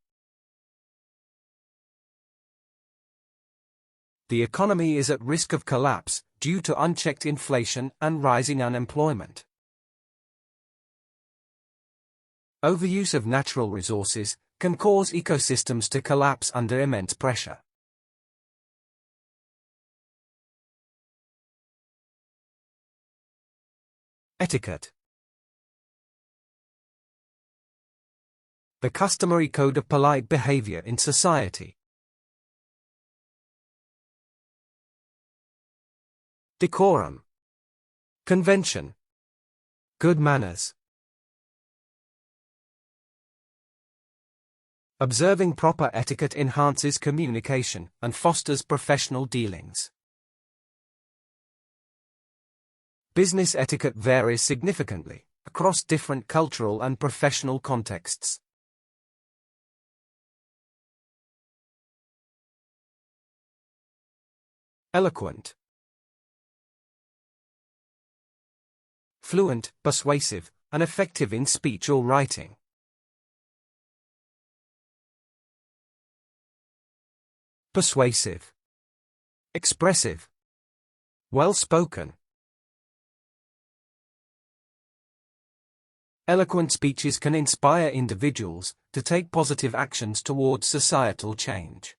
The economy is at risk of collapse due to unchecked inflation and rising unemployment. Overuse of natural resources can cause ecosystems to collapse under immense pressure. Etiquette. The customary code of polite behavior in society. Decorum. Convention. Good manners. Observing proper etiquette enhances communication and fosters professional dealings. Business etiquette varies significantly across different cultural and professional contexts. Eloquent. Fluent, persuasive, and effective in speech or writing. Persuasive. Expressive. Well-spoken. Eloquent speeches can inspire individuals to take positive actions towards societal change.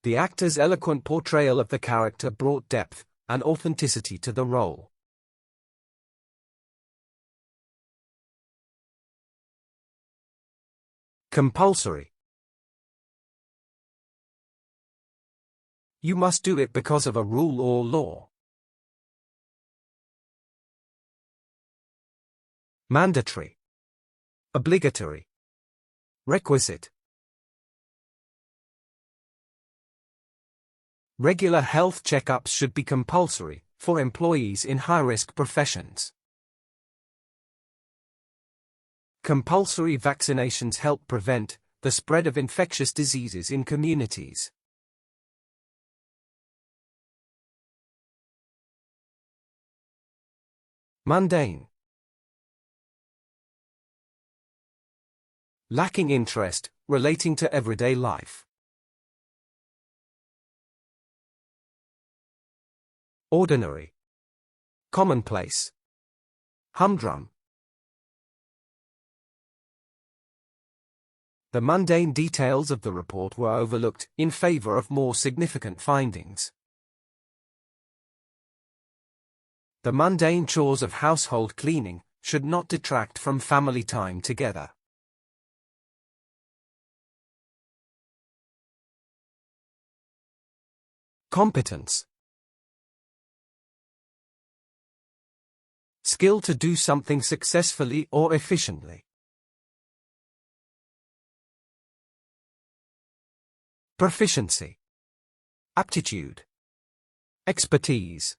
The actor's eloquent portrayal of the character brought depth and authenticity to the role. Compulsory. You must do it because of a rule or law. Mandatory. Obligatory. Requisite. Regular health checkups should be compulsory for employees in high-risk professions. Compulsory vaccinations help prevent the spread of infectious diseases in communities. Mundane. Lacking interest, relating to everyday life. Ordinary. Commonplace. Humdrum. The mundane details of the report were overlooked in favor of more significant findings. The mundane chores of household cleaning should not detract from family time together. Competence. Skill to do something successfully or efficiently. Proficiency. Aptitude. Expertise.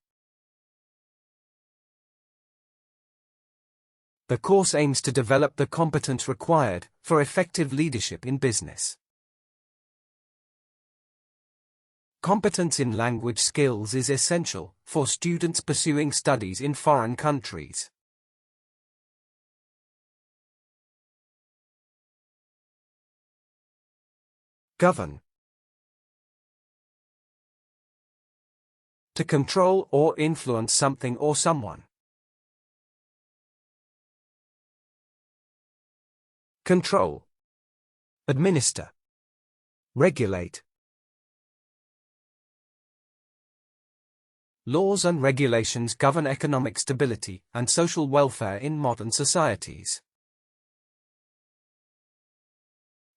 The course aims to develop the competence required for effective leadership in business. Competence in language skills is essential for students pursuing studies in foreign countries. Govern. To control or influence something or someone. Control. Administer. Regulate. Laws and regulations govern economic stability and social welfare in modern societies.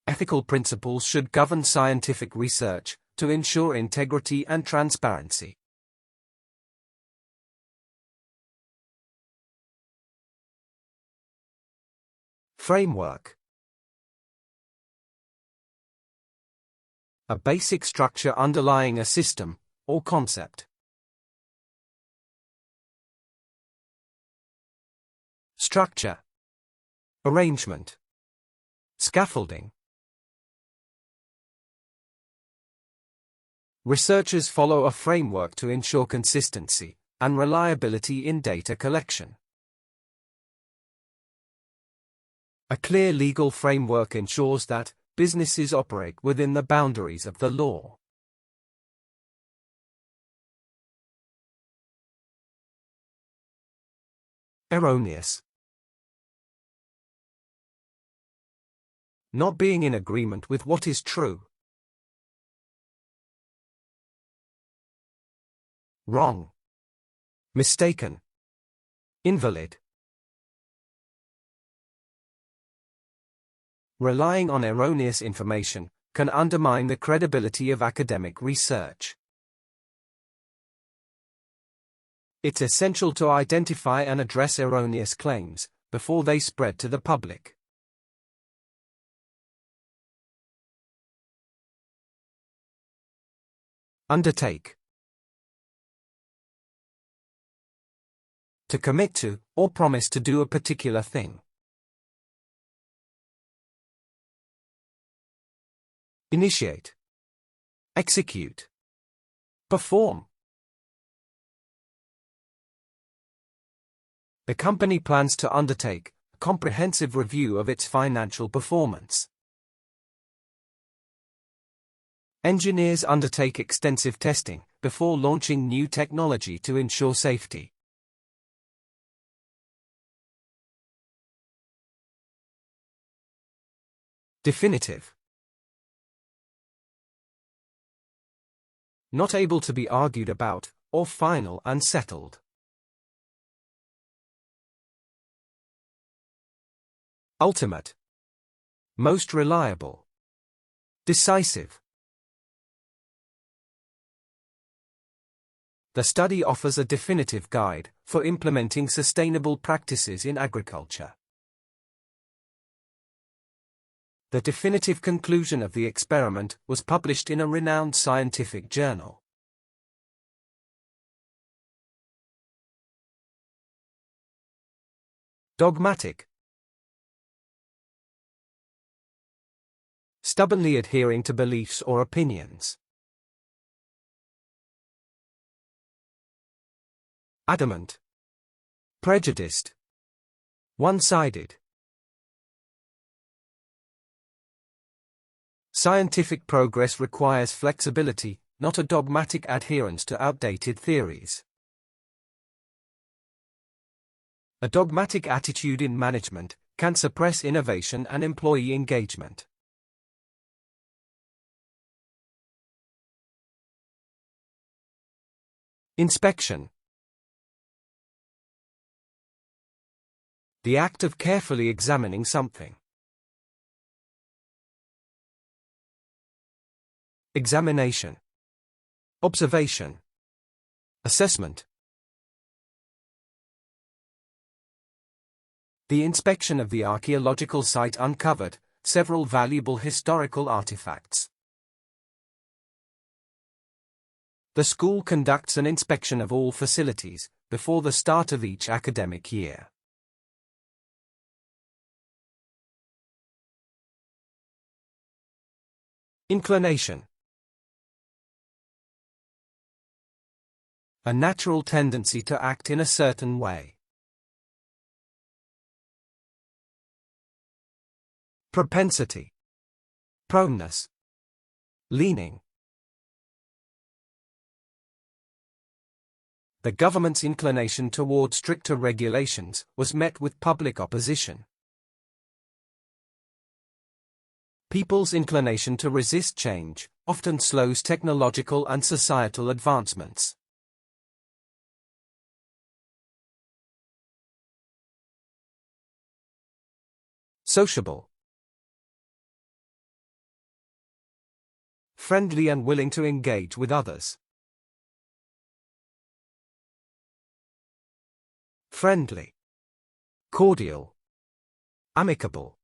Ethical principles should govern scientific research to ensure integrity and transparency. Framework. A basic structure underlying a system or concept. Structure. Arrangement. Scaffolding. Researchers follow a framework to ensure consistency and reliability in data collection. A clear legal framework ensures that businesses operate within the boundaries of the law. Erroneous. Not being in agreement with what is true. Wrong. Mistaken. Invalid. Relying on erroneous information can undermine the credibility of academic research. It's essential to identify and address erroneous claims before they spread to the public. Undertake. To commit to or promise to do a particular thing. Initiate. Execute. Perform. The company plans to undertake a comprehensive review of its financial performance. Engineers undertake extensive testing before launching new technology to ensure safety. Definitive. Not able to be argued about, or final and settled. Ultimate. Most reliable. Decisive. The study offers a definitive guide for implementing sustainable practices in agriculture. The definitive conclusion of the experiment was published in a renowned scientific journal. Dogmatic. Stubbornly adhering to beliefs or opinions. Adamant. Prejudiced. One-sided. Scientific progress requires flexibility, not a dogmatic adherence to outdated theories. A dogmatic attitude in management can suppress innovation and employee engagement. Inspection. The act of carefully examining something. Examination. Observation. Assessment. The inspection of the archaeological site uncovered several valuable historical artifacts. The school conducts an inspection of all facilities before the start of each academic year. Inclination. A natural tendency to act in a certain way. Propensity. Proneness. Leaning. The government's inclination toward stricter regulations was met with public opposition. People's inclination to resist change often slows technological and societal advancements. Sociable. Friendly and willing to engage with others. Friendly. Cordial. Amicable.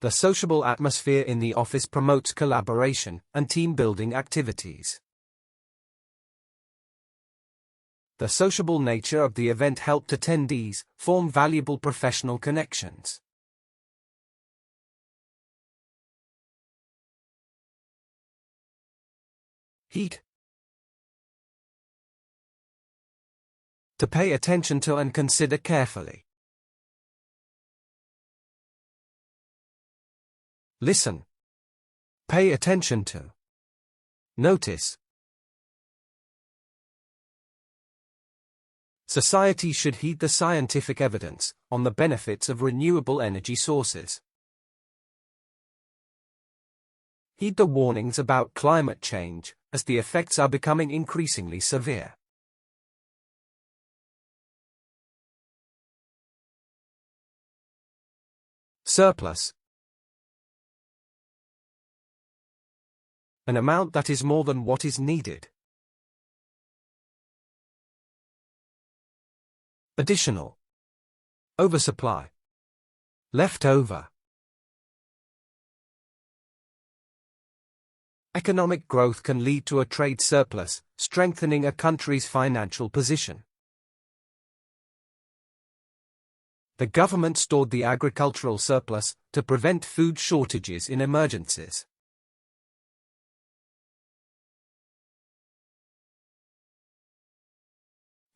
The sociable atmosphere in the office promotes collaboration and team-building activities. The sociable nature of the event helped attendees form valuable professional connections. Heat. To pay attention to and consider carefully. Listen. Pay attention to. Notice. Society should heed the scientific evidence on the benefits of renewable energy sources. Heed the warnings about climate change, as the effects are becoming increasingly severe. Surplus. An amount that is more than what is needed. Additional. Oversupply. Leftover. Economic growth can lead to a trade surplus, strengthening a country's financial position. The government stored the agricultural surplus to prevent food shortages in emergencies.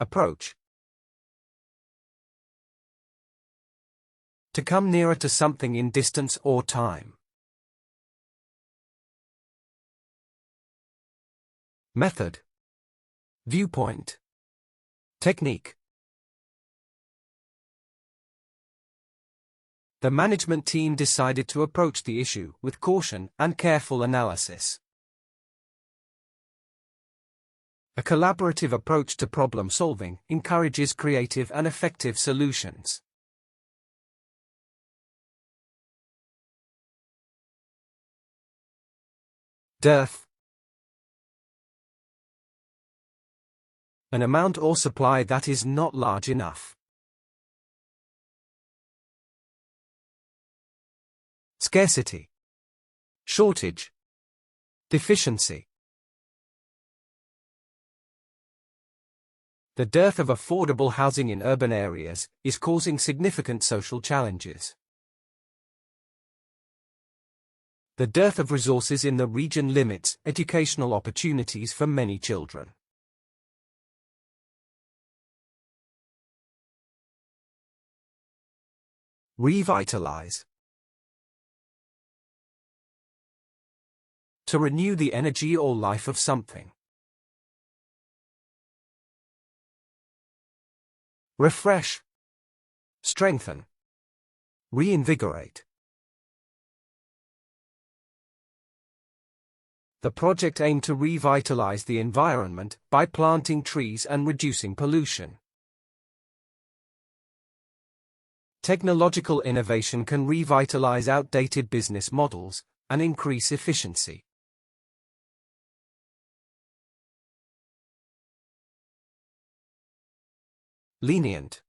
Approach. To come nearer to something in distance or time. Method. Viewpoint. Technique. The management team decided to approach the issue with caution and careful analysis. A collaborative approach to problem solving encourages creative and effective solutions. Dearth. An amount or supply that is not large enough. Scarcity. Shortage. Deficiency. The dearth of affordable housing in urban areas is causing significant social challenges. The dearth of resources in the region limits educational opportunities for many children. Revitalize. To renew the energy or life of something. Refresh. Strengthen. Reinvigorate. The project aimed to revitalize the environment by planting trees and reducing pollution. Technological innovation can revitalize outdated business models and increase efficiency. Lenient.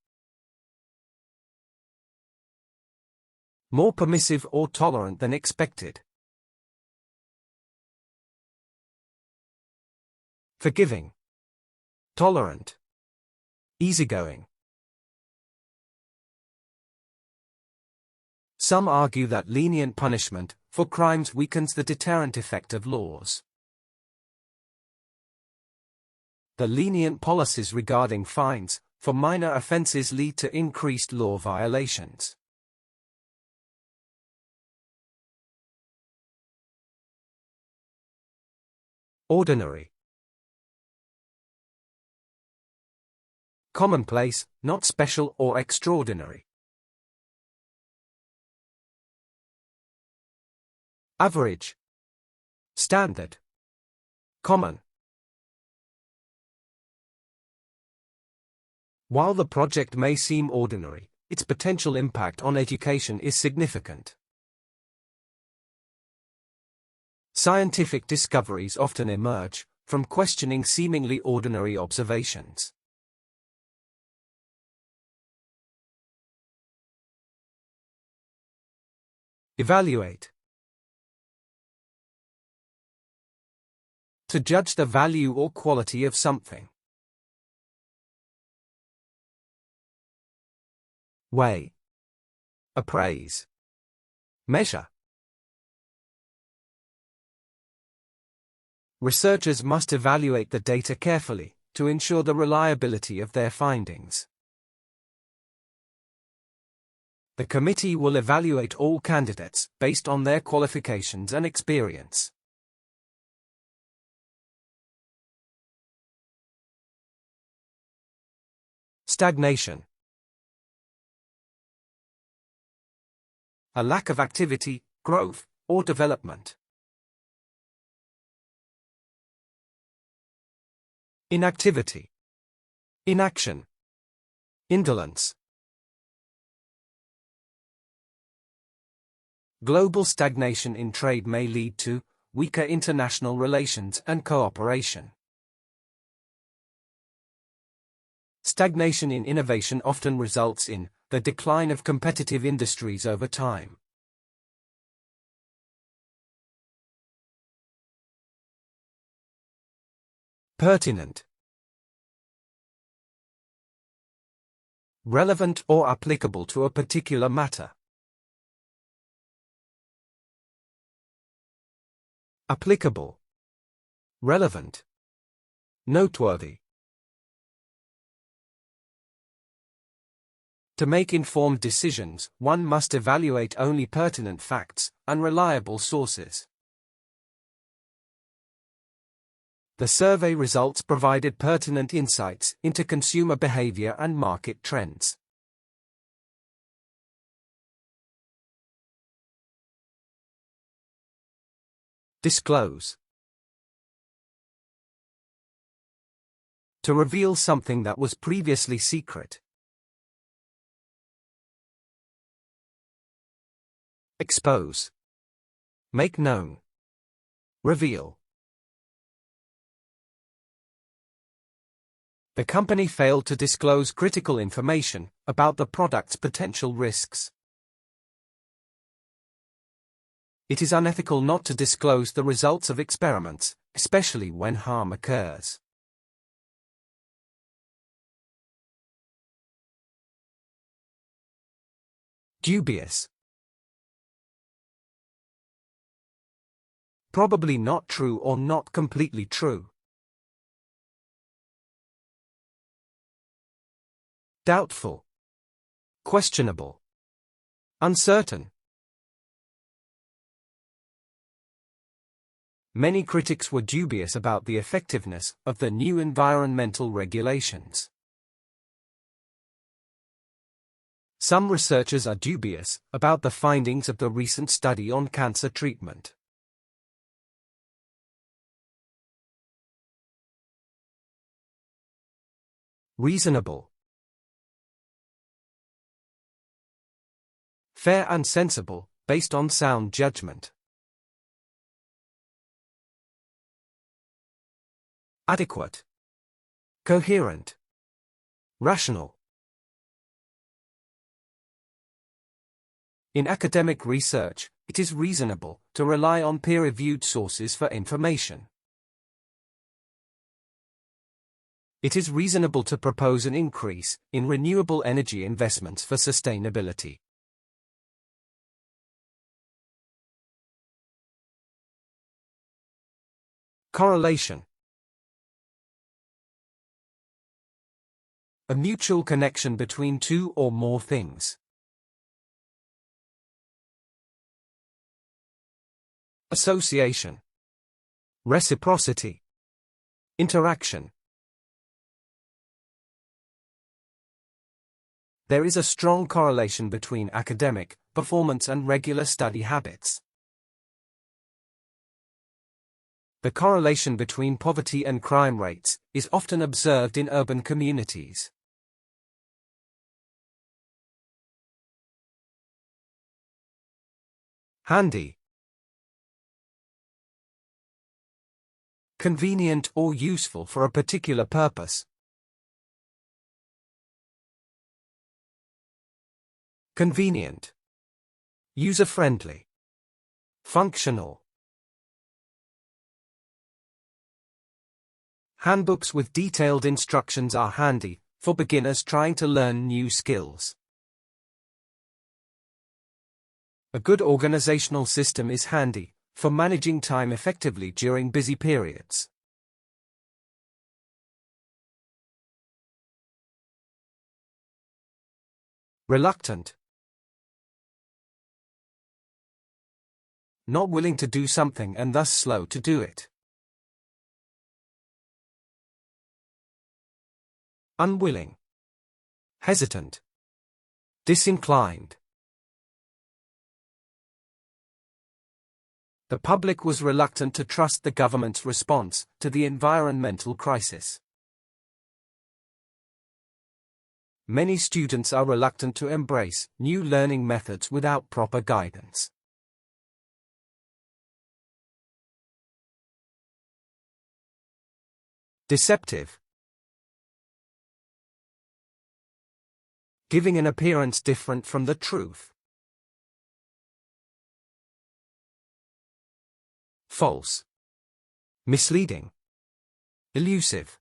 More permissive or tolerant than expected. Forgiving. Tolerant. Easygoing. Some argue that lenient punishment for crimes weakens the deterrent effect of laws. The lenient policies regarding fines for minor offenses lead to increased law violations. Ordinary. Commonplace, not special or extraordinary. Average. Standard. Common. While the project may seem ordinary, its potential impact on education is significant. Scientific discoveries often emerge from questioning seemingly ordinary observations. Evaluate. To judge the value or quality of something. Weigh. Appraise. Measure. Researchers must evaluate the data carefully to ensure the reliability of their findings. The committee will evaluate all candidates based on their qualifications and experience. Stagnation. A lack of activity, growth, or development. Inactivity. Inaction. Indolence. Global stagnation in trade may lead to weaker international relations and cooperation. Stagnation in innovation often results in the decline of competitive industries over time. Pertinent. Relevant or applicable to a particular matter. Applicable. Relevant. Noteworthy. To make informed decisions, one must evaluate only pertinent facts and reliable sources. The survey results provided pertinent insights into consumer behavior and market trends. Disclose. To reveal something that was previously secret. Expose. Make known. Reveal. The company failed to disclose critical information about the product's potential risks. It is unethical not to disclose the results of experiments, especially when harm occurs. Dubious. Probably not true or not completely true. Doubtful. Questionable. Uncertain. Many critics were dubious about the effectiveness of the new environmental regulations. Some researchers are dubious about the findings of the recent study on cancer treatment. Reasonable. Fair and sensible, based on sound judgment. Adequate. Coherent. Rational. In academic research, it is reasonable to rely on peer-reviewed sources for information. It is reasonable to propose an increase in renewable energy investments for sustainability. Correlation. A mutual connection between two or more things. Association. Reciprocity. Interaction. There is a strong correlation between academic performance and regular study habits. The correlation between poverty and crime rates is often observed in urban communities. Handy. Convenient or useful for a particular purpose. Convenient. User-friendly. Functional. Handbooks with detailed instructions are handy for beginners trying to learn new skills. A good organizational system is handy for managing time effectively during busy periods. Reluctant. Not willing to do something and thus slow to do it. Unwilling. Hesitant. Disinclined. The public was reluctant to trust the government's response to the environmental crisis. Many students are reluctant to embrace new learning methods without proper guidance. Deceptive. Giving an appearance different from the truth. False. Misleading. Elusive.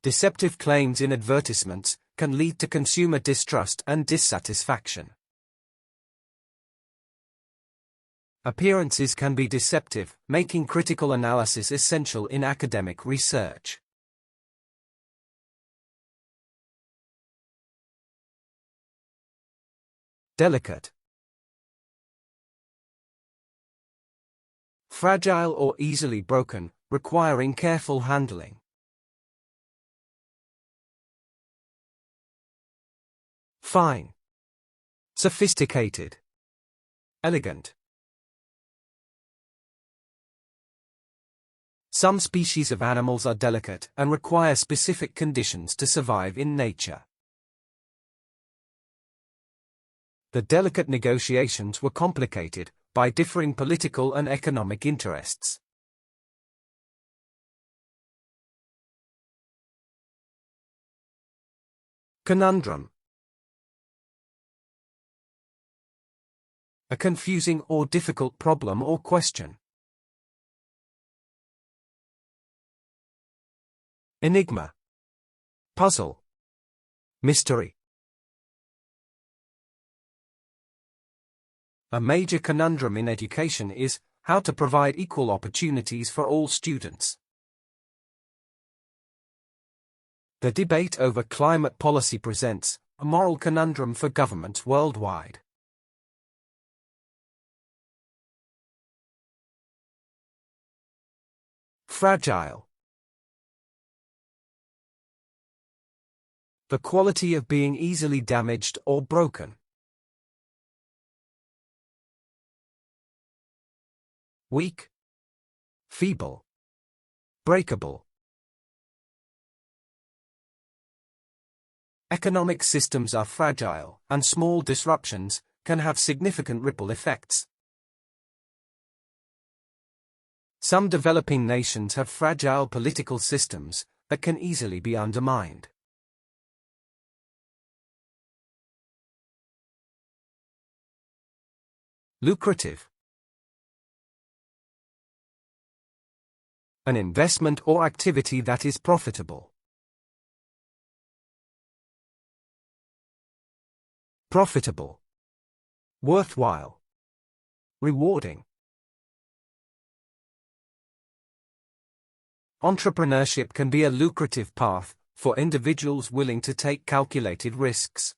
Deceptive claims in advertisements can lead to consumer distrust and dissatisfaction. Appearances can be deceptive, making critical analysis essential in academic research. Delicate. Fragile or easily broken, requiring careful handling. Fine. Sophisticated. Elegant. Some species of animals are delicate and require specific conditions to survive in nature. The delicate negotiations were complicated by differing political and economic interests. Conundrum. A confusing or difficult problem or question. Enigma. Puzzle. Mystery. A major conundrum in education is how to provide equal opportunities for all students. The debate over climate policy presents a moral conundrum for governments worldwide. Fragile. The quality of being easily damaged or broken. Weak. Feeble. Breakable. Economic systems are fragile, and small disruptions can have significant ripple effects. Some developing nations have fragile political systems that can easily be undermined. Lucrative. An investment or activity that is profitable. Profitable. Worthwhile. Rewarding. Entrepreneurship can be a lucrative path for individuals willing to take calculated risks.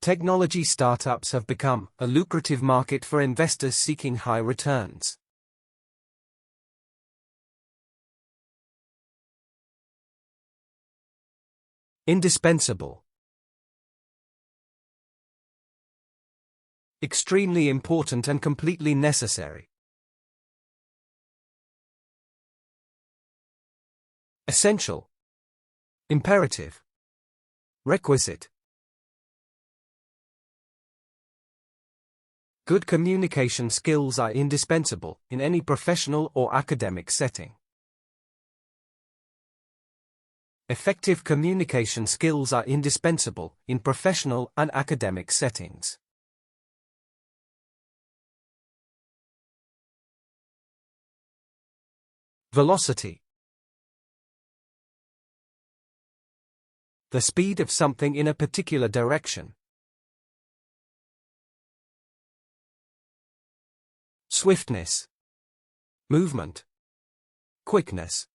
Technology startups have become a lucrative market for investors seeking high returns. Indispensable. Extremely important and completely necessary. Essential. Imperative. Requisite. Good communication skills are indispensable in any professional or academic setting. Effective communication skills are indispensable in professional and academic settings. Velocity. The speed of something in a particular direction. Swiftness. Movement. Quickness.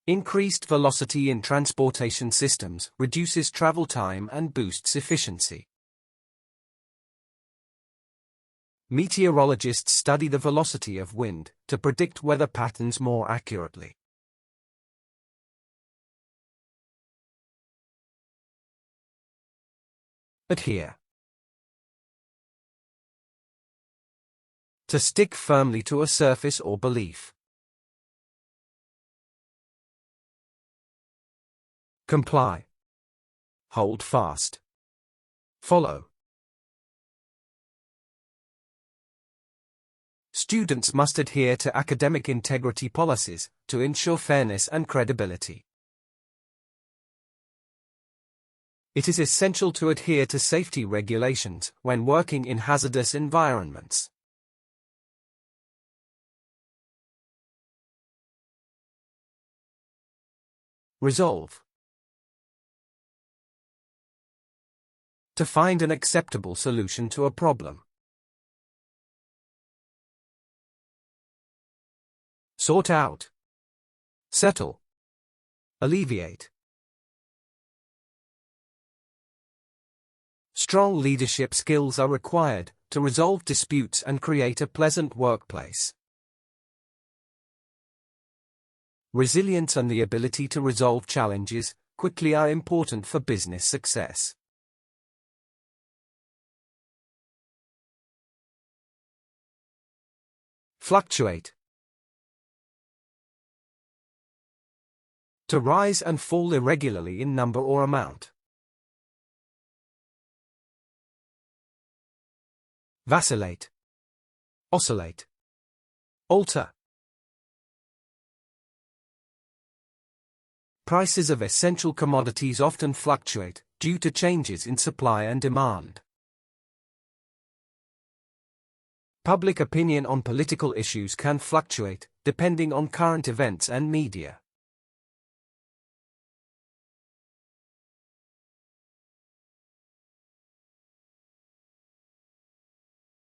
Increased velocity in transportation systems reduces travel time and boosts efficiency. Meteorologists study the velocity of wind to predict weather patterns more accurately. Adhere. To stick firmly to a surface or belief. Comply. Hold fast. Follow. Students must adhere to academic integrity policies to ensure fairness and credibility. It is essential to adhere to safety regulations when working in hazardous environments. Resolve. To find an acceptable solution to a problem. Sort out. Settle. Alleviate. Strong leadership skills are required to resolve disputes and create a pleasant workplace. Resilience and the ability to resolve challenges quickly are important for business success. Fluctuate. To rise and fall irregularly in number or amount. Vacillate. Oscillate. Alter. Prices of essential commodities often fluctuate due to changes in supply and demand. Public opinion on political issues can fluctuate depending on current events and media.